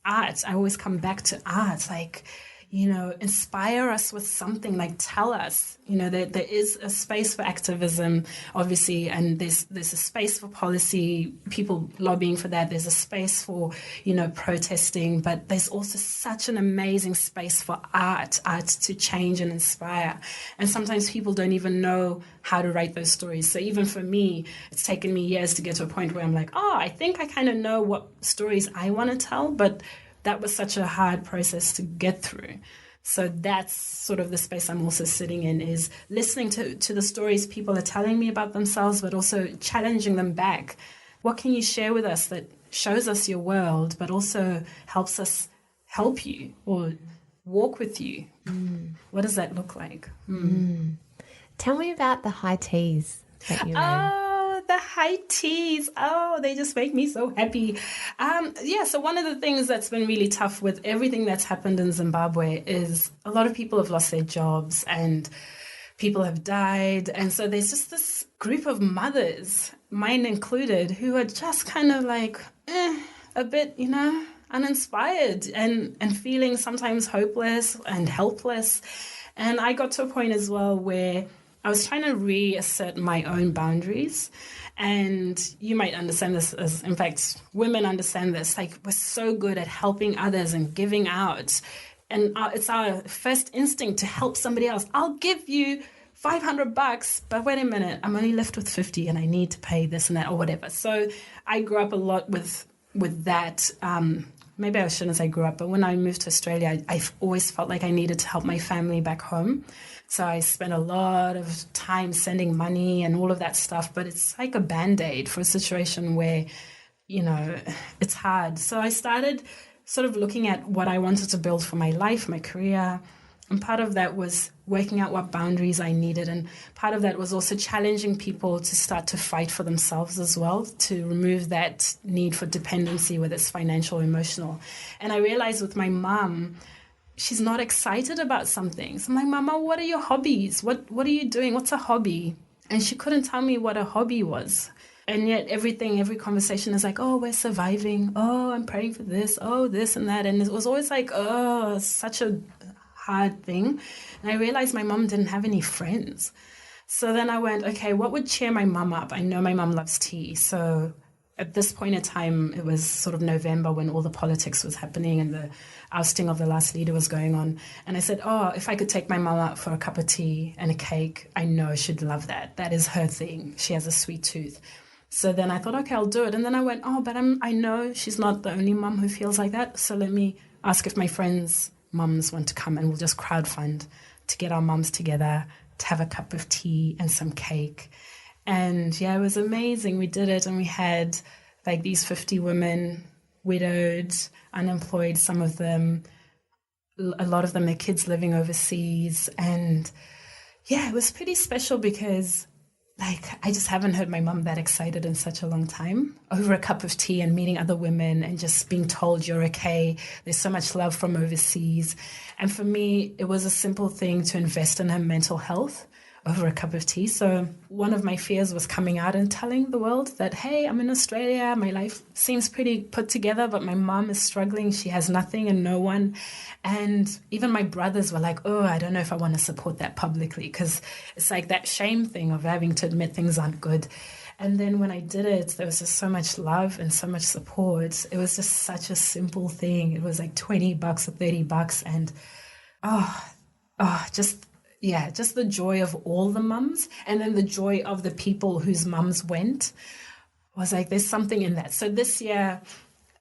art, I always come back to art, like, you know, inspire us with something, like tell us, you know, there is a space for activism, obviously, and there's a space for policy, people lobbying for that. There's a space for, you know, protesting, but there's also such an amazing space for art to change and inspire. And sometimes people don't even know how to write those stories. So even for me, it's taken me years to get to a point where I'm like, oh, I think I kind of know what stories I want to tell, but that was such a hard process to get through. So that's sort of the space I'm also sitting in, is listening to the stories people are telling me about themselves, but also challenging them back. What can you share with us that shows us your world, but also helps us help you or walk with you? What does that look like? Tell me about the high teas that you ran. The high teas. Oh, they just make me so happy. So one of the things that's been really tough with everything that's happened in Zimbabwe is a lot of people have lost their jobs and people have died. And so there's just this group of mothers, mine included, who are just kind of like, a bit, you know, uninspired and feeling sometimes hopeless and helpless. And I got to a point as well where I was trying to reassert my own boundaries. And you might understand this as, in fact, women understand this. Like, we're so good at helping others and giving out. And it's our first instinct to help somebody else. I'll give you $500, but wait a minute, I'm only left with 50 and I need to pay this and that or whatever. So I grew up a lot with that. Maybe I shouldn't say grew up, but when I moved to Australia, I've always felt like I needed to help my family back home. So I spent a lot of time sending money and all of that stuff, but it's like a Band-Aid for a situation where, you know, it's hard. So I started sort of looking at what I wanted to build for my life, my career. And part of that was working out what boundaries I needed. And part of that was also challenging people to start to fight for themselves as well, to remove that need for dependency, whether it's financial or emotional. And I realized with my mom, she's not excited about some things. I'm like, Mama, what are your hobbies? What are you doing? What's a hobby? And she couldn't tell me what a hobby was. And yet every conversation is like, oh, we're surviving. Oh, I'm praying for this. Oh, this and that. And it was always like, oh, such a hard thing. And I realized my mom didn't have any friends. So then I went, okay, what would cheer my mom up? I know my mom loves tea. So at this point in time, it was sort of November when all the politics was happening and the ousting of the last leader was going on. And I said, oh, if I could take my mom out for a cup of tea and a cake, I know she'd love that. That is her thing. She has a sweet tooth. So then I thought, okay, I'll do it. And then I went, oh, but I know she's not the only mom who feels like that. So let me ask if my friends' mums want to come and we'll just crowdfund to get our mums together, to have a cup of tea and some cake. And yeah, it was amazing. We did it, and we had like these 50 women, widowed, unemployed, some of them, a lot of them, their kids living overseas. And yeah, it was pretty special because like I just haven't heard my mum that excited in such a long time, over a cup of tea and meeting other women and just being told you're okay. There's so much love from overseas. And for me, it was a simple thing to invest in her mental health over a cup of tea. So one of my fears was coming out and telling the world that, hey, I'm in Australia. My life seems pretty put together, but my mom is struggling. She has nothing and no one. And even my brothers were like, oh, I don't know if I want to support that publicly, because it's like that shame thing of having to admit things aren't good. And then when I did it, there was just so much love and so much support. It was just such a simple thing. It was like $20 or $30. And just the joy of all the mums, and then the joy of the people whose mums went, was like, there's something in that. So this year,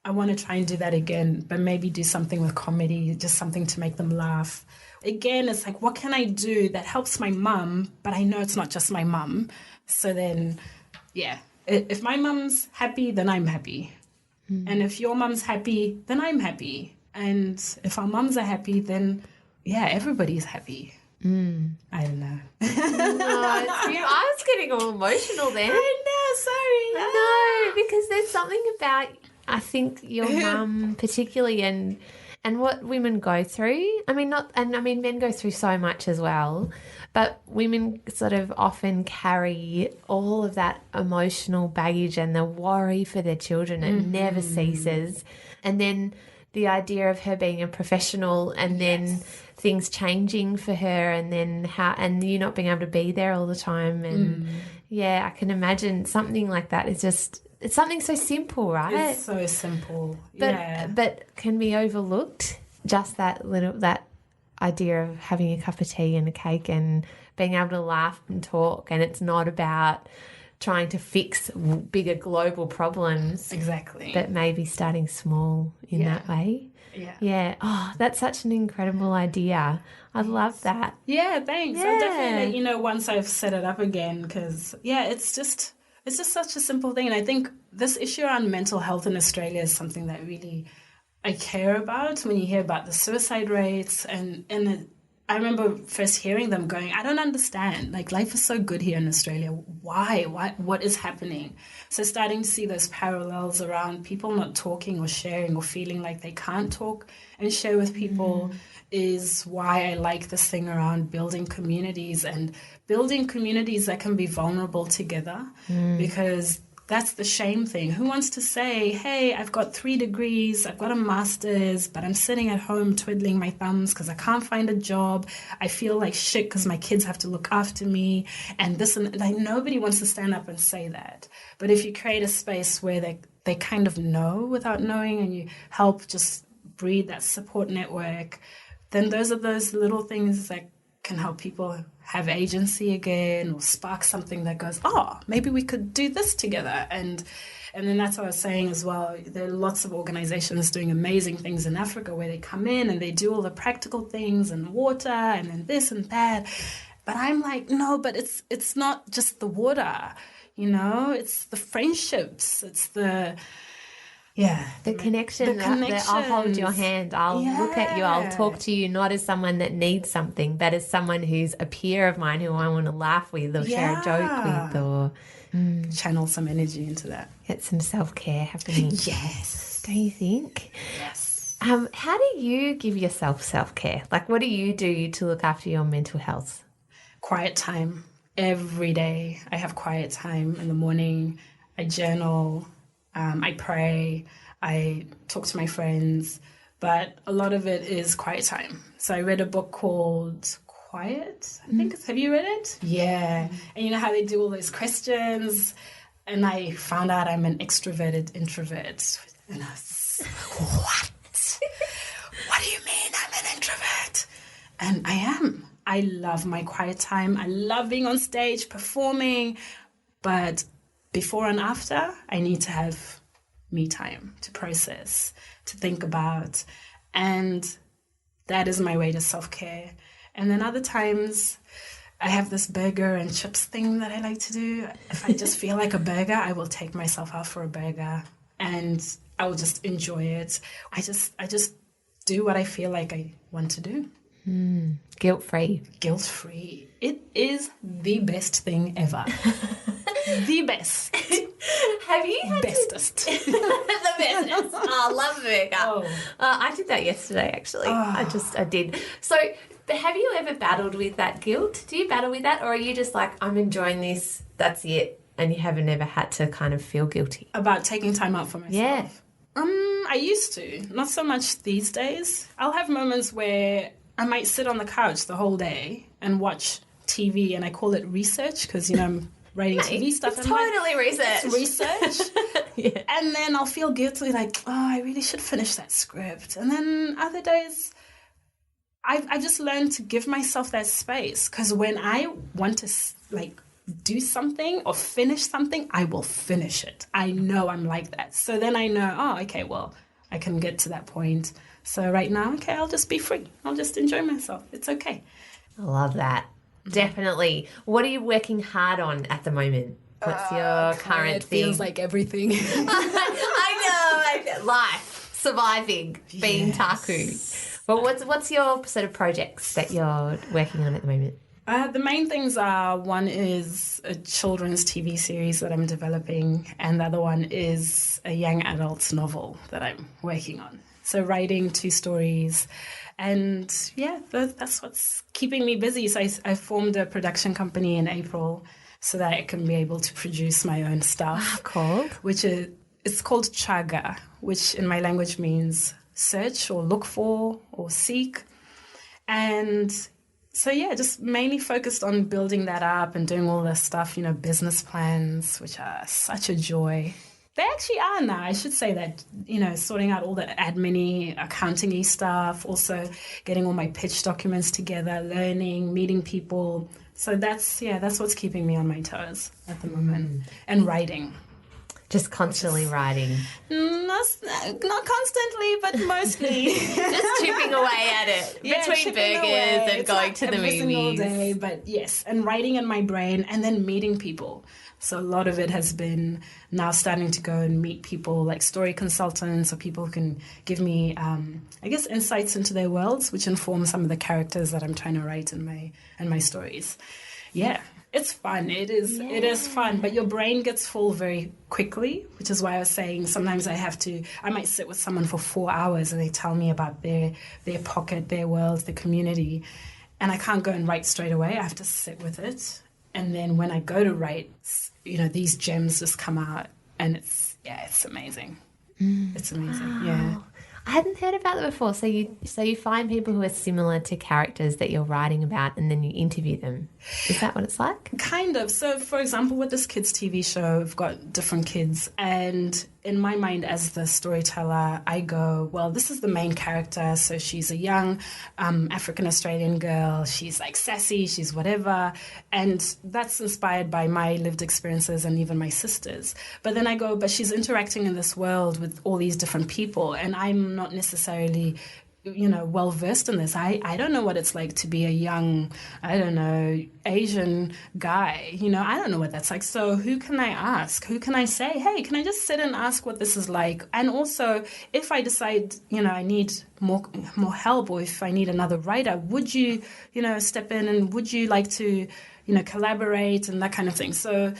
I want to try and do that again, but maybe do something with comedy, just something to make them laugh. Again, it's like, what can I do that helps my mum, but I know it's not just my mum. So then, yeah, if my mum's happy, then I'm happy. And if your mum's happy, then I'm happy. And if our mums are happy, then, yeah, everybody's happy. I don't know. I was getting all emotional then. I know, sorry. No, because there's something about, I think, your mum particularly and what women go through. Men go through so much as well, but women sort of often carry all of that emotional baggage and the worry for their children. It never ceases. And then the idea of her being a professional and then things changing for her, and then and you not being able to be there all the time. And I can imagine something like that is just, it's something so simple, right? It's so simple. But can be overlooked. Just that idea of having a cup of tea and a cake and being able to laugh and talk, and it's not about trying to fix bigger global problems. Exactly. But maybe starting small in that way. Yeah. Oh, that's such an incredible idea. I love that. Yeah, thanks. I'll definitely let you know once I've set it up again, because, it's just such a simple thing. And I think this issue around mental health in Australia is something that really I care about. When you hear about the suicide rates and I remember first hearing them going, I don't understand. Like, life is so good here in Australia. Why? What is happening? So starting to see those parallels around people not talking or sharing or feeling like they can't talk and share with people is why I like this thing around building communities that can be vulnerable together, because that's the shame thing. Who wants to say, hey, I've got 3 degrees, I've got a master's, but I'm sitting at home twiddling my thumbs because I can't find a job. I feel like shit because my kids have to look after me and this, and like, nobody wants to stand up and say that. But if you create a space where they kind of know without knowing, and you help just breed that support network, then those are those little things that can help people have agency again, or spark something that goes, maybe we could do this together. And then that's what I was saying as well. There are lots of organizations doing amazing things in Africa where they come in and they do all the practical things and water and then this and that. But I'm like, no, but it's not just the water, it's the friendships, it's the... Yeah. The connection. I'll hold your hand. I'll look at you. I'll talk to you not as someone that needs something, but as someone who's a peer of mine who I want to laugh with or share a joke with, or channel some energy into that. Get some self-care happening. Yes. Don't you think? Yes. How do you give yourself self-care? Like, what do you do to look after your mental health? Quiet time. Every day I have quiet time in the morning. I journal. I pray, I talk to my friends, but a lot of it is quiet time. So I read a book called Quiet, I think. Have you read it? Yeah. And you know how they do all those questions? And I found out I'm an extroverted introvert. And I was, what? What do you mean I'm an introvert? And I am. I love my quiet time. I love being on stage, performing, but before and after, I need to have me time to process, to think about. And that is my way to self-care. And then other times, I have this burger and chips thing that I like to do. If I just feel like a burger, I will take myself out for a burger and I will just enjoy it. I just do what I feel like I want to do. Guilt-free. Guilt-free. It is the best thing ever. The best. Have you had bestest? The bestest. Oh, love burger. Oh. I did that yesterday, actually. I did. So, but have you ever battled with that guilt? Do you battle with that, or are you just like, I'm enjoying this, that's it, and you haven't ever had to kind of feel guilty? About taking time out for myself? Yeah. I used to. Not so much these days. I'll have moments where I might sit on the couch the whole day and watch TV, and I call it research because, I'm writing TV stuff. It's totally research. It's research. Yeah. And then I'll feel guilty, like, I really should finish that script. And then other days, I just learned to give myself that space, because when I want to, do something or finish something, I will finish it. I know I'm like that. So then I know, okay, well, I can get to that point. So right now, okay, I'll just be free. I'll just enjoy myself. It's okay. I love that. Definitely. What are you working hard on at the moment? What's your current thing? It feels like everything. I know. Life, surviving, being taku. But what's your sort of projects that you're working on at the moment? The main things are, one is a children's TV series that I'm developing, and the other one is a young adults novel that I'm working on. So writing 2 stories, and that's what's keeping me busy. So I formed a production company in April so that I can be able to produce my own stuff. Called? It's called Chaga, which in my language means search or look for or seek. And so, just mainly focused on building that up and doing all this stuff, business plans, which are such a joy. They actually are now. I should say that, sorting out all the admin-y, accounting-y stuff, also getting all my pitch documents together, learning, meeting people. So that's what's keeping me on my toes at the moment. And writing. Just constantly writing. Not constantly, but mostly. Just chipping away at it. Between burgers and going to the movies. Every single day, but yes. And writing in my brain and then meeting people. So a lot of it has been now starting to go and meet people like story consultants, or people who can give me, insights into their worlds, which inform some of the characters that I'm trying to write in my stories. Yeah. It's fun. It is fun, but your brain gets full very quickly, which is why I was saying sometimes I might sit with someone for 4 hours and they tell me about their pocket, their world, their community, and I can't go and write straight away. I have to sit with it. And then when I go to write, these gems just come out, and it's amazing. It's amazing. Wow. Yeah. I hadn't heard about that before. So you find people who are similar to characters that you're writing about, and then you interview them. Is that what it's like? Kind of. So, for example, with this kids' TV show, we've got different kids, and in my mind as the storyteller, I go, well, this is the main character. So she's a young African-Australian girl. She's like sassy. She's whatever. And that's inspired by my lived experiences and even my sister's. But then I go, but she's interacting in this world with all these different people. And I'm not necessarily well versed in this. I don't know what it's like to be a young, Asian guy. I don't know what that's like. So who can I ask? Who can I say, hey, can I just sit and ask what this is like? And also, if I decide, I need more help, or if I need another writer, would you, step in, and would you like to, collaborate and that kind of thing? So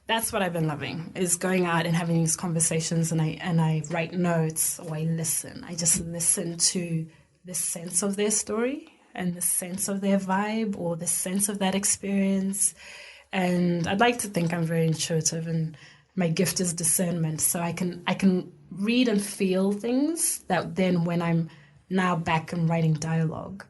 that's what I've been loving, is going out and having these conversations, and I write notes, or I listen. I just listen to the sense of their story and the sense of their vibe, or the sense of that experience. And I'd like to think I'm very intuitive, and my gift is discernment. So I can read and feel things that then when I'm now back and writing dialogue,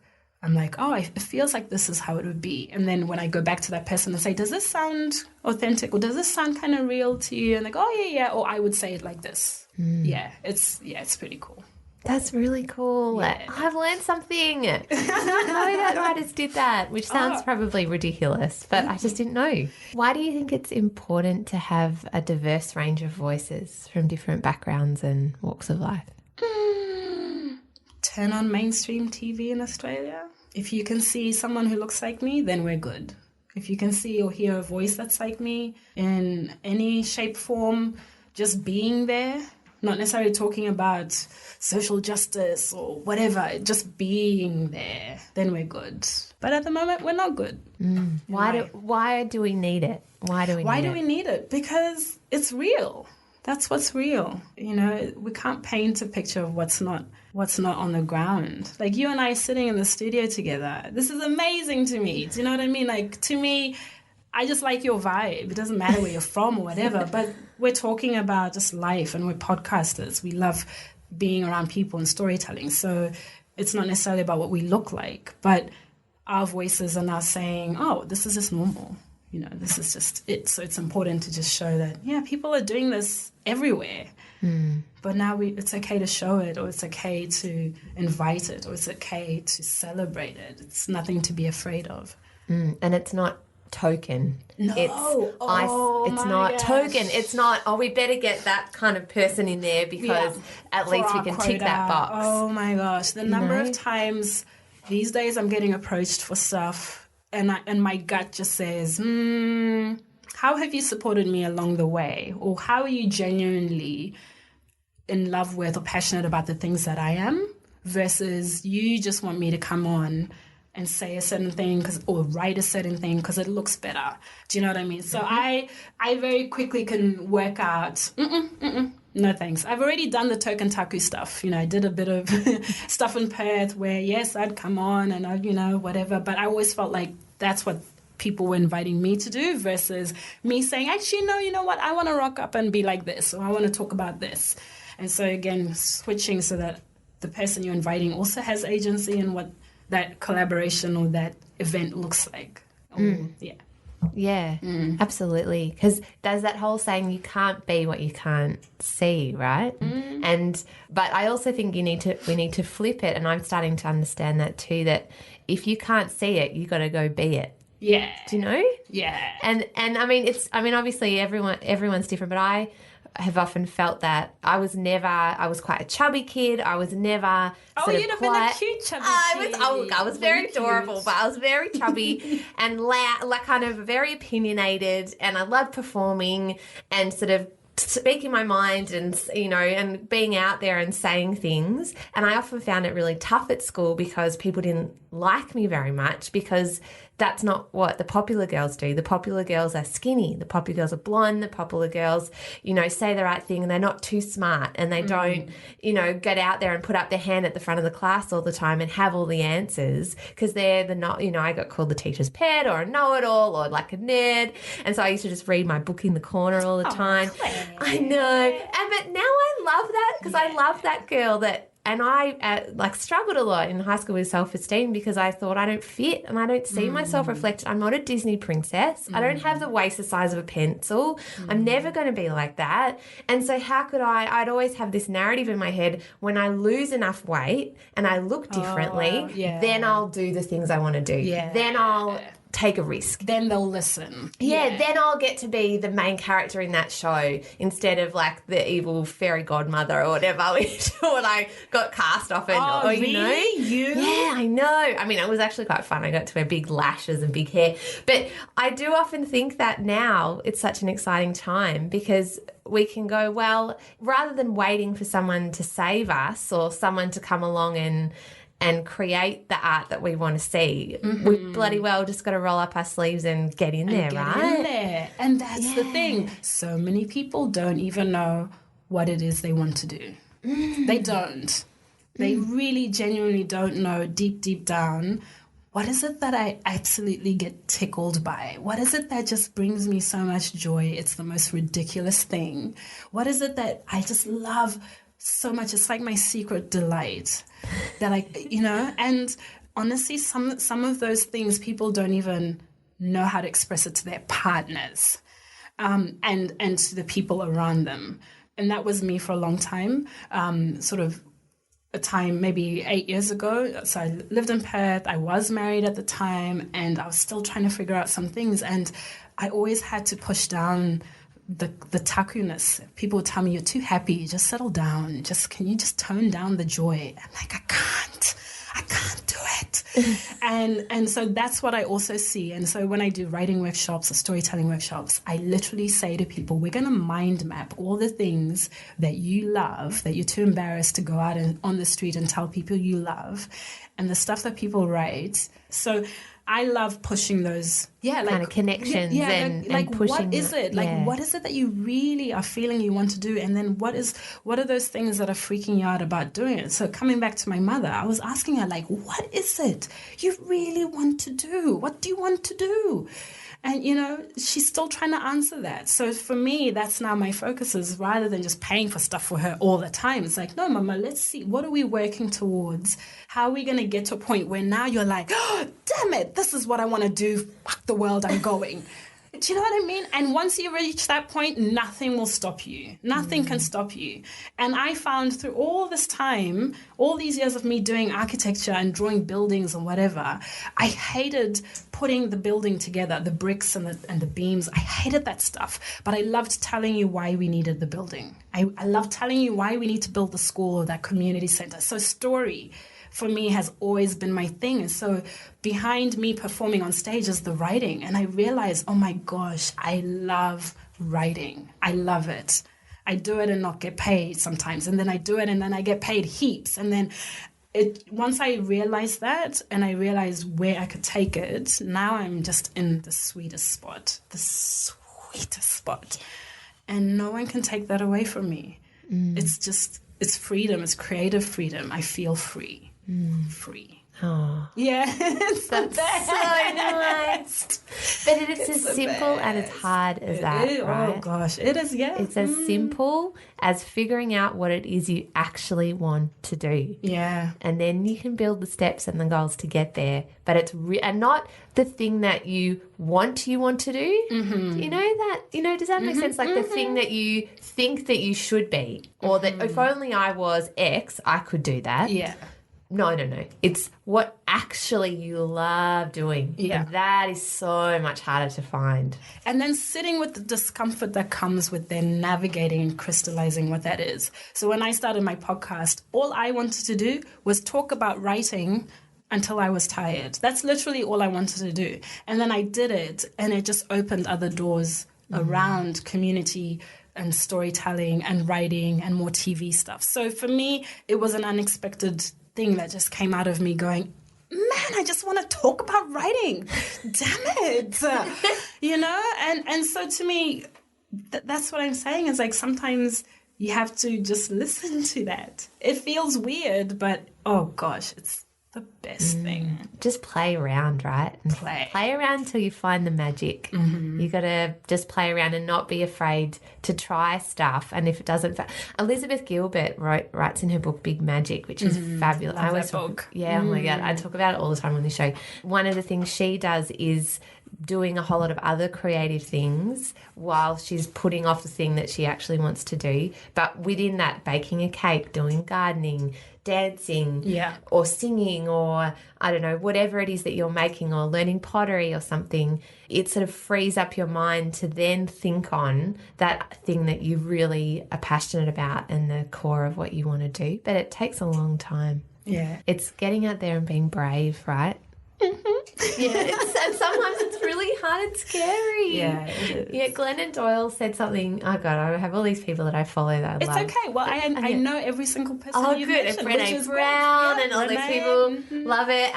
I'm like, it feels like this is how it would be. And then when I go back to that person and say, does this sound authentic, or does this sound kind of real to you? And they go, oh, yeah. Or I would say it like this. Yeah, it's pretty cool. That's really cool. Yeah. I've learned something. I didn't know that writers did that, which sounds probably ridiculous, but I just didn't know. Why do you think it's important to have a diverse range of voices from different backgrounds and walks of life? Turn on mainstream TV in Australia. If you can see someone who looks like me, then we're good. If you can see or hear a voice that's like me in any shape, form, just being there, not necessarily talking about social justice or whatever, just being there, then we're good. But at the moment, we're not good. Why do we need it? Why do we need it? Because it's real. That's what's real. You know, we can't paint a picture of what's not on the ground. Like you and I sitting in the studio together. This is amazing to me. Do you know what I mean? Like to me, I just like your vibe. It doesn't matter where you're from or whatever, but we're talking about just life and we're podcasters. We love being around people and storytelling. So it's not necessarily about what we look like, but our voices are now saying, oh, this is just normal. You know, this is just it. So it's important to just show that, yeah, people are doing this everywhere. But now it's okay to show it, or it's okay to invite it, or it's okay to celebrate it. It's nothing to be afraid of. And it's not token. No. It's not token. It's not, oh, we better get that kind of person in there because at least we can tick that box. Oh my gosh. The number of times these days I'm getting approached for stuff and my gut just says, how have you supported me along the way? Or how are you genuinely in love with or passionate about the things that I am versus you just want me to come on and say a certain thing or write a certain thing because it looks better. Do you know what I mean? So I very quickly can work out, no thanks. I've already done the token taku stuff. You know, I did a bit of stuff in Perth where, yes, I'd come on and I'd, whatever. But I always felt like that's what people were inviting me to do versus me saying, actually, no, you know what? I want to rock up and be like this, or I want to talk about this. And so, again, switching so that the person you're inviting also has agency in what that collaboration or that event looks like. Yeah, absolutely. Because there's that whole saying, you can't be what you can't see, right? But I also think we need to flip it, and I'm starting to understand that too, that if you can't see it, you got to go be it. Yeah. Do you know? Yeah. And obviously everyone's different, but I have often felt that I was quite a chubby kid. I was never you'd have been a cute chubby kid. I was very adorable, but I was very chubby and loud, like kind of very opinionated, and I loved performing and sort of speaking my mind and, and being out there and saying things. And I often found it really tough at school because people didn't like me very much because that's not what the popular girls do. The popular girls are skinny. The popular girls are blonde. The popular girls, say the right thing and they're not too smart and they don't, get out there and put up their hand at the front of the class all the time and have all the answers because they're I got called the teacher's pet or a know-it-all or like a nerd. And so I used to just read my book in the corner all the time. Claire. I know. But now I love that because I love that girl that. And I struggled a lot in high school with self-esteem because I thought I don't fit and I don't see myself reflected. I'm not a Disney princess. I don't have the waist the size of a pencil. I'm never going to be like that. And so how could I'd always have this narrative in my head, when I lose enough weight and I look differently, then I'll do the things I want to do. Yeah. Then I'll take a risk. Then they'll listen. Yeah, then I'll get to be the main character in that show instead of like the evil fairy godmother or whatever when I got cast off it. Oh, really? You? Yeah, I know. I mean, it was actually quite fun. I got to wear big lashes and big hair. But I do often think that now it's such an exciting time because we can go, well, rather than waiting for someone to save us or someone to come along and create the art that we want to see. We bloody well just got to roll up our sleeves and get in there, right? Get in there. And that's the thing. So many people don't even know what it is they want to do. They don't. They really genuinely don't know deep, deep down, what is it that I absolutely get tickled by? What is it that just brings me so much joy? It's the most ridiculous thing. What is it that I just love so much? It's like my secret delight that and honestly, some of those things people don't even know how to express it to their partners, and to the people around them. And that was me for a long time, sort of a time maybe 8 years ago. So I lived in Perth. I was married at the time, and I was still trying to figure out some things. And I always had to push down the taku-ness. People would tell me, you're too happy, just settle down, can you just tone down the joy? I'm like, I can't do it. And so that's what I also see. And so when I do writing workshops or storytelling workshops, I literally say to people, we're going to mind map all the things that you love, that you're too embarrassed to go out on the street and tell people you love, and the stuff that people write. So I love pushing those, kind of connections and pushing. What is it? Like, what is it that you really are feeling you want to do? And then what are those things that are freaking you out about doing it? So coming back to my mother, I was asking her, like, what is it you really want to do? What do you want to do? And, she's still trying to answer that. So for me, that's now my focus is, rather than just paying for stuff for her all the time, it's like, no, Mama, let's see. What are we working towards? How are we going to get to a point where now you're like, oh, damn it, this is what I want to do. Fuck the world, I'm going. Do you know what I mean? And once you reach that point, nothing will stop you. Nothing can stop you. And I found through all this time, all these years of me doing architecture and drawing buildings and whatever, I hated putting the building together, the bricks and the beams. I hated that stuff. But I loved telling you why we needed the building. I loved telling you why we need to build the school or that community center. So story, for me, has always been my thing. And so behind me performing on stage is the writing. And I realized, oh my gosh, I love writing. I love it. I do it and not get paid sometimes. And then I do it and then I get paid heaps. And then once I realized that and I realized where I could take it, now I'm just in the sweetest spot. And no one can take that away from me. It's freedom. It's creative freedom. I feel free. Free. Oh. Yeah. That's so nice. But it's as simple and as hard as that, right? Oh, gosh. It is, yeah. It's as simple as figuring out what it is you actually want to do. Yeah. And then you can build the steps and the goals to get there. But it's and not the thing that you want to do. Mm-hmm. You know that? Does that make sense? Like the thing that you think that you should be, or that if only I was X, I could do that. Yeah. No. It's what actually you love doing. Yeah. And that is so much harder to find. And then sitting with the discomfort that comes with then navigating and crystallizing what that is. So when I started my podcast, all I wanted to do was talk about writing until I was tired. That's literally all I wanted to do. And then I did it, and it just opened other doors around community and storytelling and writing and more TV stuff. So for me, it was an unexpected thing that just came out of me going, man, I just want to talk about writing. Damn it. And so to me, that's what I'm saying is like sometimes you have to just listen to that. It feels weird, but oh gosh, it's the best thing. Just play around, right? And play around until you find the magic. You got to just play around and not be afraid to try stuff. And if it doesn't, Elizabeth Gilbert writes in her book Big Magic, which is fabulous. Love that book. Yeah, oh my God, I talk about it all the time on the show. One of the things she does is doing a whole lot of other creative things while she's putting off the thing that she actually wants to do. But within that, baking a cake, doing gardening, dancing, or singing, or I don't know, whatever it is that you're making, or learning pottery or something, it sort of frees up your mind to then think on that thing that you really are passionate about and the core of what you want to do. But it takes a long time. Yeah. It's getting out there and being brave, right? Yeah, and sometimes it's really hard and scary. Yeah, it is. Yeah, Glennon Doyle said something. Oh God, I have all these people that I follow that I love. It's okay. Well, I know every single person. Oh, you good. mentioned, Brené Brown and all these people love it.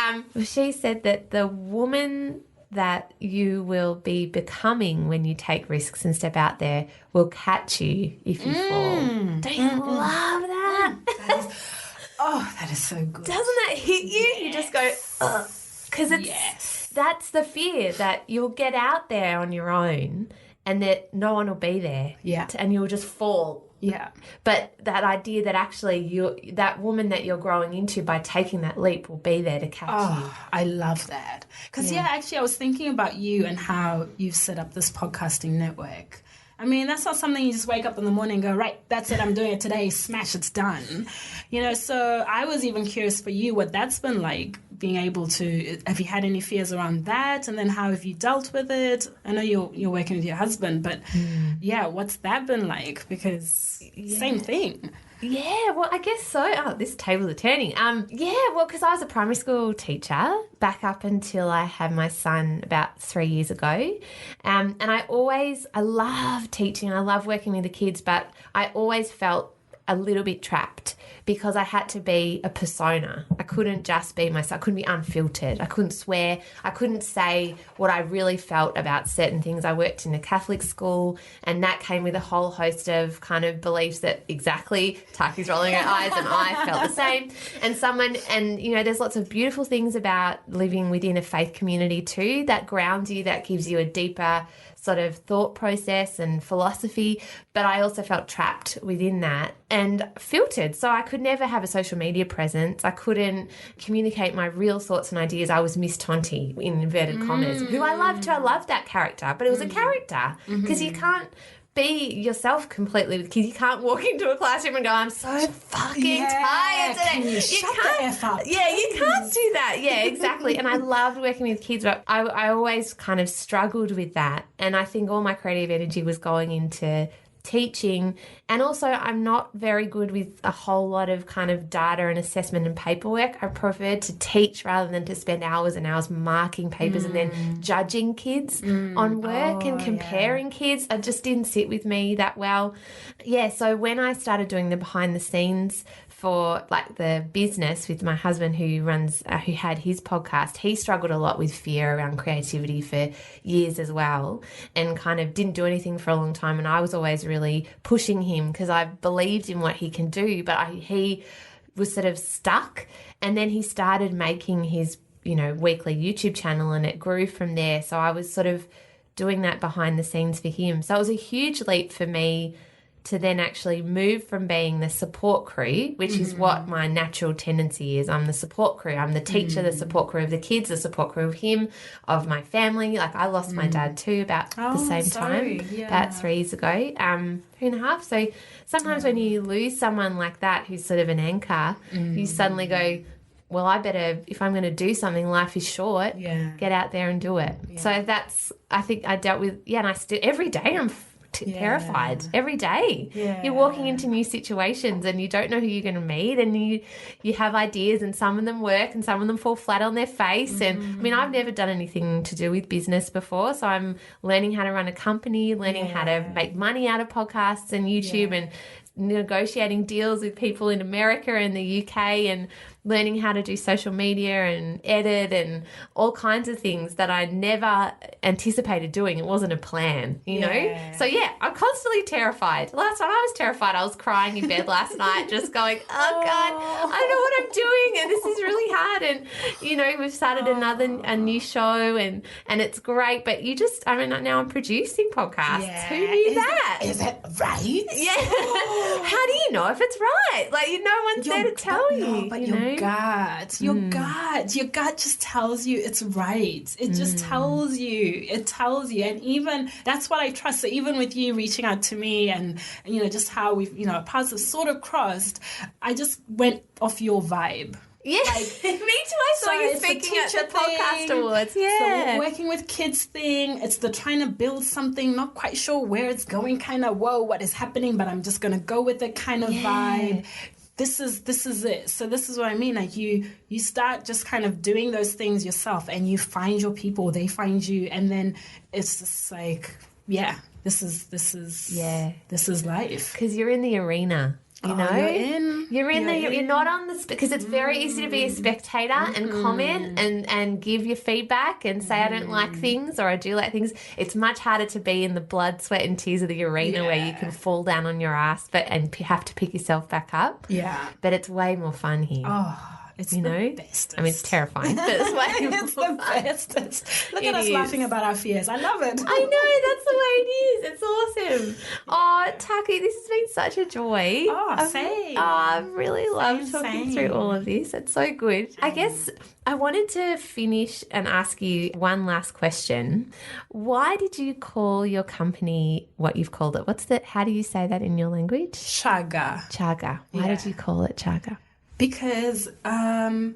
She said that the woman that you will be becoming when you take risks and step out there will catch you if you fall. Don't you love that? That is so good. Doesn't that hit you? You just go, ugh. Because that's the fear, that you'll get out there on your own and that no one will be there. Yeah. And you'll just fall. Yeah. But that idea that actually that woman that you're growing into by taking that leap will be there to catch you. I love that. Because, actually I was thinking about you and how you've set up this podcasting network. I mean, that's not something you just wake up in the morning and go, right, that's it, I'm doing it today, smash, it's done. So I was even curious for you what that's been like, being able to, have you had any fears around that? And then how have you dealt with it? I know you're working with your husband, but what's that been like? Because same thing. Yeah, well, I guess so. Oh, this tables are turning. Because I was a primary school teacher back up until I had my son about 3 years ago. And I love teaching. I love working with the kids, but I always felt a little bit trapped because I had to be a persona. I couldn't just be myself. I couldn't be unfiltered. I couldn't swear. I couldn't say what I really felt about certain things. I worked in a Catholic school, and that came with a whole host of kind of beliefs that exactly, Taki's rolling her eyes and I felt the same. And there's lots of beautiful things about living within a faith community too that grounds you, that gives you a deeper sort of thought process and philosophy, but I also felt trapped within that and filtered. So I could never have a social media presence. I couldn't communicate my real thoughts and ideas. I was Miss Tonti, in inverted commas, who I loved. I loved that character, but it was a character because you can't be yourself completely with kids. You can't walk into a classroom and go, I'm so fucking tired today. Can you shut the F up? Yeah, you can't do that. Yeah, exactly. And I loved working with kids, but I always kind of struggled with that. And I think all my creative energy was going into teaching. And also I'm not very good with a whole lot of kind of data and assessment and paperwork. I preferred to teach rather than to spend hours and hours marking papers and then judging kids on work and comparing kids. It just didn't sit with me that well. Yeah, so when I started doing the behind the scenes for like the business with my husband who had his podcast, he struggled a lot with fear around creativity for years as well and kind of didn't do anything for a long time. And I was always really pushing him because I believed in what he can do, but he was sort of stuck. And then he started making his, weekly YouTube channel and it grew from there. So I was sort of doing that behind the scenes for him. So it was a huge leap for me to then actually move from being the support crew, which is what my natural tendency is. I'm the support crew. I'm the teacher, the support crew of the kids, the support crew of him, of my family. Like I lost my dad too about the same time, about 3 years ago, 3.5. So sometimes when you lose someone like that who's sort of an anchor, you suddenly go, well, I better, if I'm going to do something, life is short, get out there and do it. Yeah. So I think I dealt with, and I still, every day I'm terrified every day. You're walking into new situations and you don't know who you're going to meet, and you have ideas and some of them work and some of them fall flat on their face. And I mean, I've never done anything to do with business before, so I'm learning how to run a company, learning how to make money out of podcasts and YouTube and negotiating deals with people in America and the UK and learning how to do social media and edit and all kinds of things that I never anticipated doing. It wasn't a plan, you know? So, I'm constantly terrified. Last time I was terrified. I was crying in bed last night just going, oh, God, I don't know what I'm doing and this is really hard. And, we've started a new show and it's great. But now I'm producing podcasts. Yeah. Who knew that? Is it right? Yeah. How do you know if it's right? Like, no one's there to tell you. But your gut just tells you it's right. It just tells you. It tells you. And even that's what I trust. So even with you reaching out to me and just how we've, paths have sort of crossed, I just went off your vibe. Yeah, me too. I saw you speaking at the podcast awards. Yeah. So working with kids thing, it's the trying to build something, not quite sure where it's going, kind of, whoa, what is happening, but I'm just going to go with it kind of vibe. This is it. So this is what I mean. Like you start just kind of doing those things yourself and you find your people, they find you, and then it's just like, this is life. Because you're in the arena. You're not on the, because it's very easy to be a spectator and comment and give your feedback and say I don't like things or I do like things. It's much harder to be in the blood, sweat and tears of the arena where you can fall down on your ass and have to pick yourself back up. Yeah. But it's way more fun here. Oh. It's the bestest. I mean, it's terrifying, but it's way more It's the bestest. Look at us laughing about our fears. I love it. I know, that's the way it is. It's awesome. Oh, Taki, this has been such a joy. Oh, same. I've really loved talking through all of this. It's so good. I guess I wanted to finish and ask you one last question. Why did you call your company what you've called it? How do you say that in your language? Chaga. Why did you call it Chaga? Because I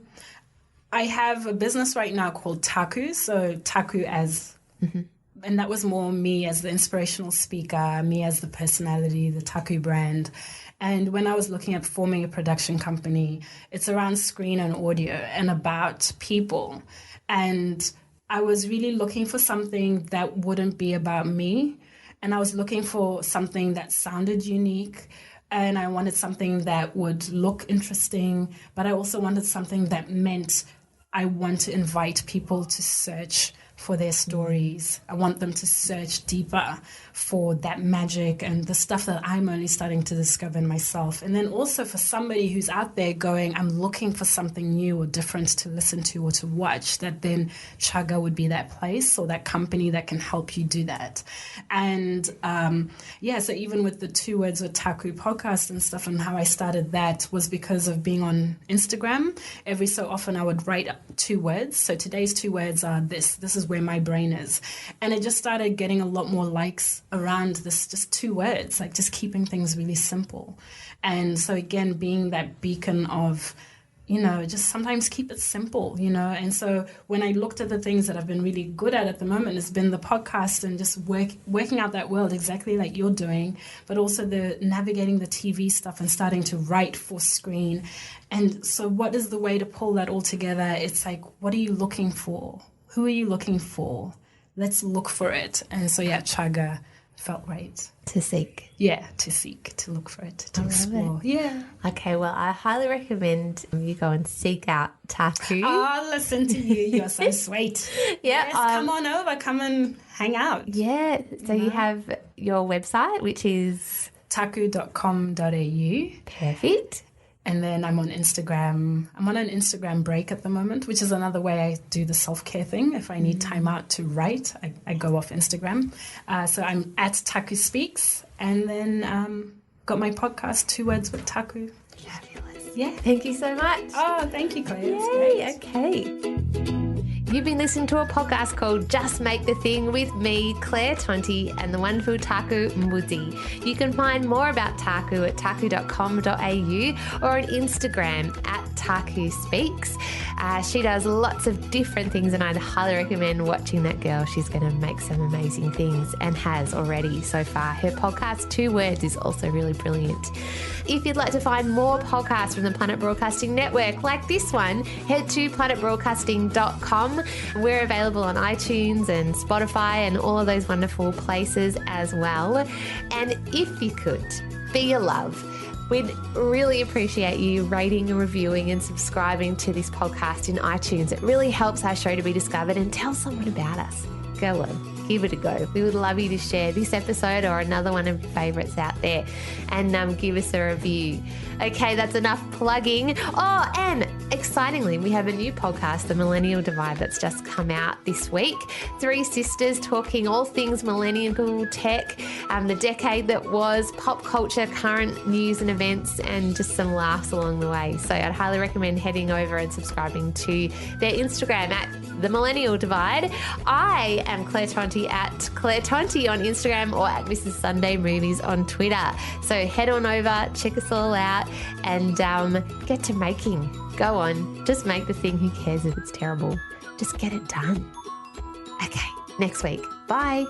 have a business right now called Taku, so Taku as, and that was more me as the inspirational speaker, me as the personality, the Taku brand. And when I was looking at forming a production company, it's around screen and audio and about people. And I was really looking for something that wouldn't be about me. And I was looking for something that sounded unique. And I wanted something that would look interesting, but I also wanted something that meant I want to invite people to search for their stories. I want them to search deeper for that magic and the stuff that I'm only starting to discover in myself. And then also for somebody who's out there going, I'm looking for something new or different to listen to or to watch, that then Chaga would be that place or that company that can help you do that. And so even with the 2 words with Taku podcast and stuff, and how I started that was because of being on Instagram. Every so often I would write 2 words. So today's 2 words are this is where my brain is. And it just started getting a lot more likes around this, just 2 words, like just keeping things really simple. And so again, being that beacon of, just sometimes keep it simple, And so when I looked at the things that I've been really good at the moment, it's been the podcast and just working out that world exactly like you're doing, but also the navigating the TV stuff and starting to write for screen. And so what is the way to pull that all together? It's like, what are you looking for? Who are you looking for? Let's look for it. And so, Chaga felt right. To seek. Yeah, to seek, to look for it, to explore. Yeah. Okay, well, I highly recommend you go and seek out Taku. Oh, listen to you. You're so sweet. Yeah. Yes, come on over. Come and hang out. Yeah. So you have your website, which is taku.com.au. Perfect. And then I'm on Instagram. I'm on an Instagram break at the moment, which is another way I do the self-care thing. If I need time out to write, I go off Instagram. So I'm at Taku Speaks. And then got my podcast, 2 words with Taku. Fabulous. Yeah. Thank you so much. Oh, thank you, Claire. Yay, okay. You've been listening to a podcast called Just Make the Thing with me, Claire Tonti, and the wonderful Taku Mbuzi. You can find more about Taku at taku.com.au or on Instagram at Taku Speaks. She does lots of different things, and I'd highly recommend watching that girl. She's going to make some amazing things and has already so far. Her podcast, 2 words, is also really brilliant. If you'd like to find more podcasts from the Planet Broadcasting Network like this one, head to planetbroadcasting.com. We're available on iTunes and Spotify and all of those wonderful places as well. And if you could, be your love. We'd really appreciate you rating and reviewing and subscribing to this podcast in iTunes. It really helps our show to be discovered, and tell someone about us. Go on, give it a go. We would love you to share this episode or another one of your favourites out there, and give us a review. Okay, that's enough plugging. Oh, and excitingly, we have a new podcast, The Millennial Divide, that's just come out this week. 3 sisters talking all things millennial tech, the decade that was, pop culture, current news and events, and just some laughs along the way. So I'd highly recommend heading over and subscribing to their Instagram at The Millennial Divide. I am Claire Tonti at Claire Tonti on Instagram, or at Mrs. Sunday Movies on Twitter. So head on over, check us all out, and get to making. Go on, just make the thing. Who cares if it's terrible? Just get it done. Okay, next week. Bye.